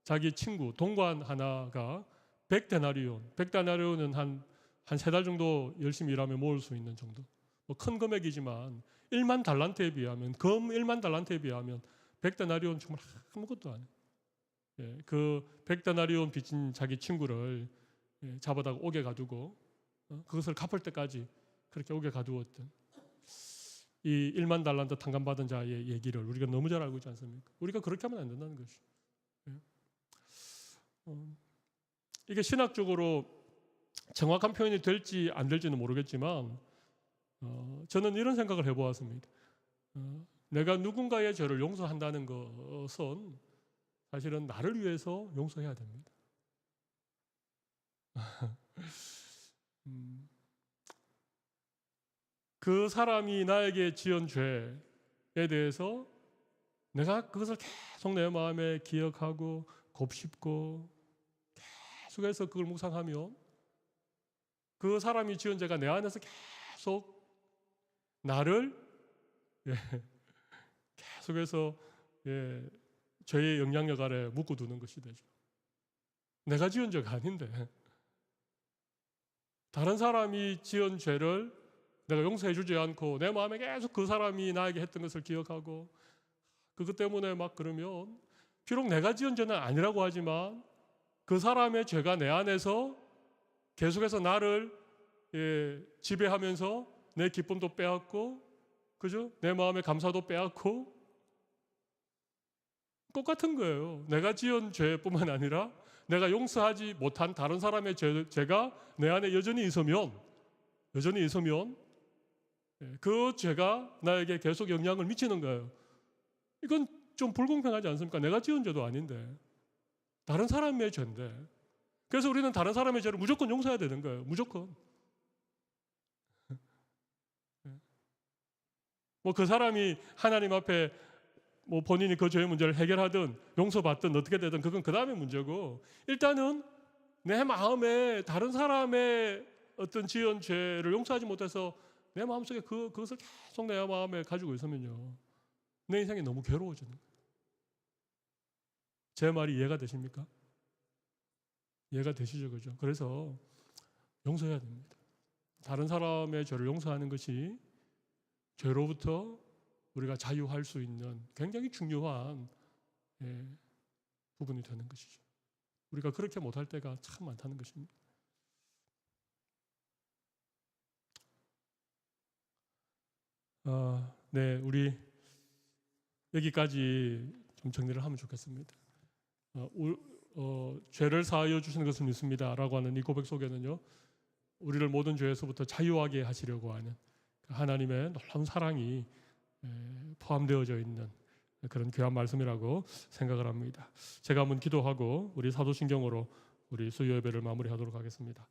A: 자기 친구, 동관 하나가 100데나리온, 100데나리온은 한 3달 정도 열심히 일하면 모을 수 있는 정도. 뭐 큰 금액이지만 1만 달란트에 비하면, 금 1만 달란트에 비하면 100데나리온 정말 아무것도 아니에요. 그 100데나리온 빚진 자기 친구를 잡아다가 옥에 가두고 그것을 갚을 때까지 그렇게 옥에 가두었던 이 1만 달란트 탕감받은 자의 얘기를 우리가 너무 잘 알고 있지 않습니까? 우리가 그렇게 하면 안 된다는 것이. 이게 신학적으로 정확한 표현이 될지 안 될지는 모르겠지만 저는 이런 생각을 해보았습니다. 내가 누군가의 죄를 용서한다는 것은 사실은 나를 위해서 용서해야 됩니다. 그 사람이 나에게 지은 죄에 대해서 내가 그것을 계속 내 마음에 기억하고 곱씹고 계속해서 그걸 묵상하면 그 사람이 지은 죄가 내 안에서 계속 나를 계속해서 죄의 영향력 아래 묶어두는 것이 되죠. 내가 지은 죄가 아닌데 다른 사람이 지은 죄를 내가 용서해 주지 않고 내 마음에 계속 그 사람이 나에게 했던 것을 기억하고 그것 때문에 막 그러면 비록 내가 지은 죄는 아니라고 하지만 그 사람의 죄가 내 안에서 계속해서 나를 지배하면서 내 기쁨도 빼앗고 그죠? 내 마음의 감사도 빼앗고 똑같은 거예요. 내가 지은 죄뿐만 아니라 내가 용서하지 못한 다른 사람의 죄가 내 안에 여전히 있으면 그 죄가 나에게 계속 영향을 미치는 거예요. 이건 좀 불공평하지 않습니까? 내가 지은 죄도 아닌데 다른 사람의 죄인데 그래서 우리는 다른 사람의 죄를 무조건 용서해야 되는 거예요. 무조건. 뭐 그 사람이 하나님 앞에 뭐 본인이 그 죄의 문제를 해결하든 용서받든 어떻게 되든 그건 그 다음의 문제고 일단은 내 마음에 다른 사람의 어떤 지은 죄를 용서하지 못해서 내 마음속에 그것을 계속 내 마음에 가지고 있으면요 내 인생이 너무 괴로워지는 거예요. 제 말이 이해가 되십니까? 이해가 되시죠? 그죠? 그래서 용서해야 됩니다. 다른 사람의 죄를 용서하는 것이 죄로부터 우리가 자유할 수 있는 굉장히 중요한 부분이 되는 것이죠. 우리가 그렇게 못할 때가 참 많다는 것입니다. 네, 우리 여기까지 좀 정리를 하면 좋겠습니다. 죄를 사하여 주시는 것을 믿습니다라고 하는 이 고백 속에는요, 우리를 모든 죄에서부터 자유하게 하시려고 하는 하나님의 놀라운 사랑이 포함되어져 있는 그런 귀한 말씀이라고 생각을 합니다. 제가 한번 기도하고 우리 사도신경으로 우리 수요 예배를 마무리하도록 하겠습니다.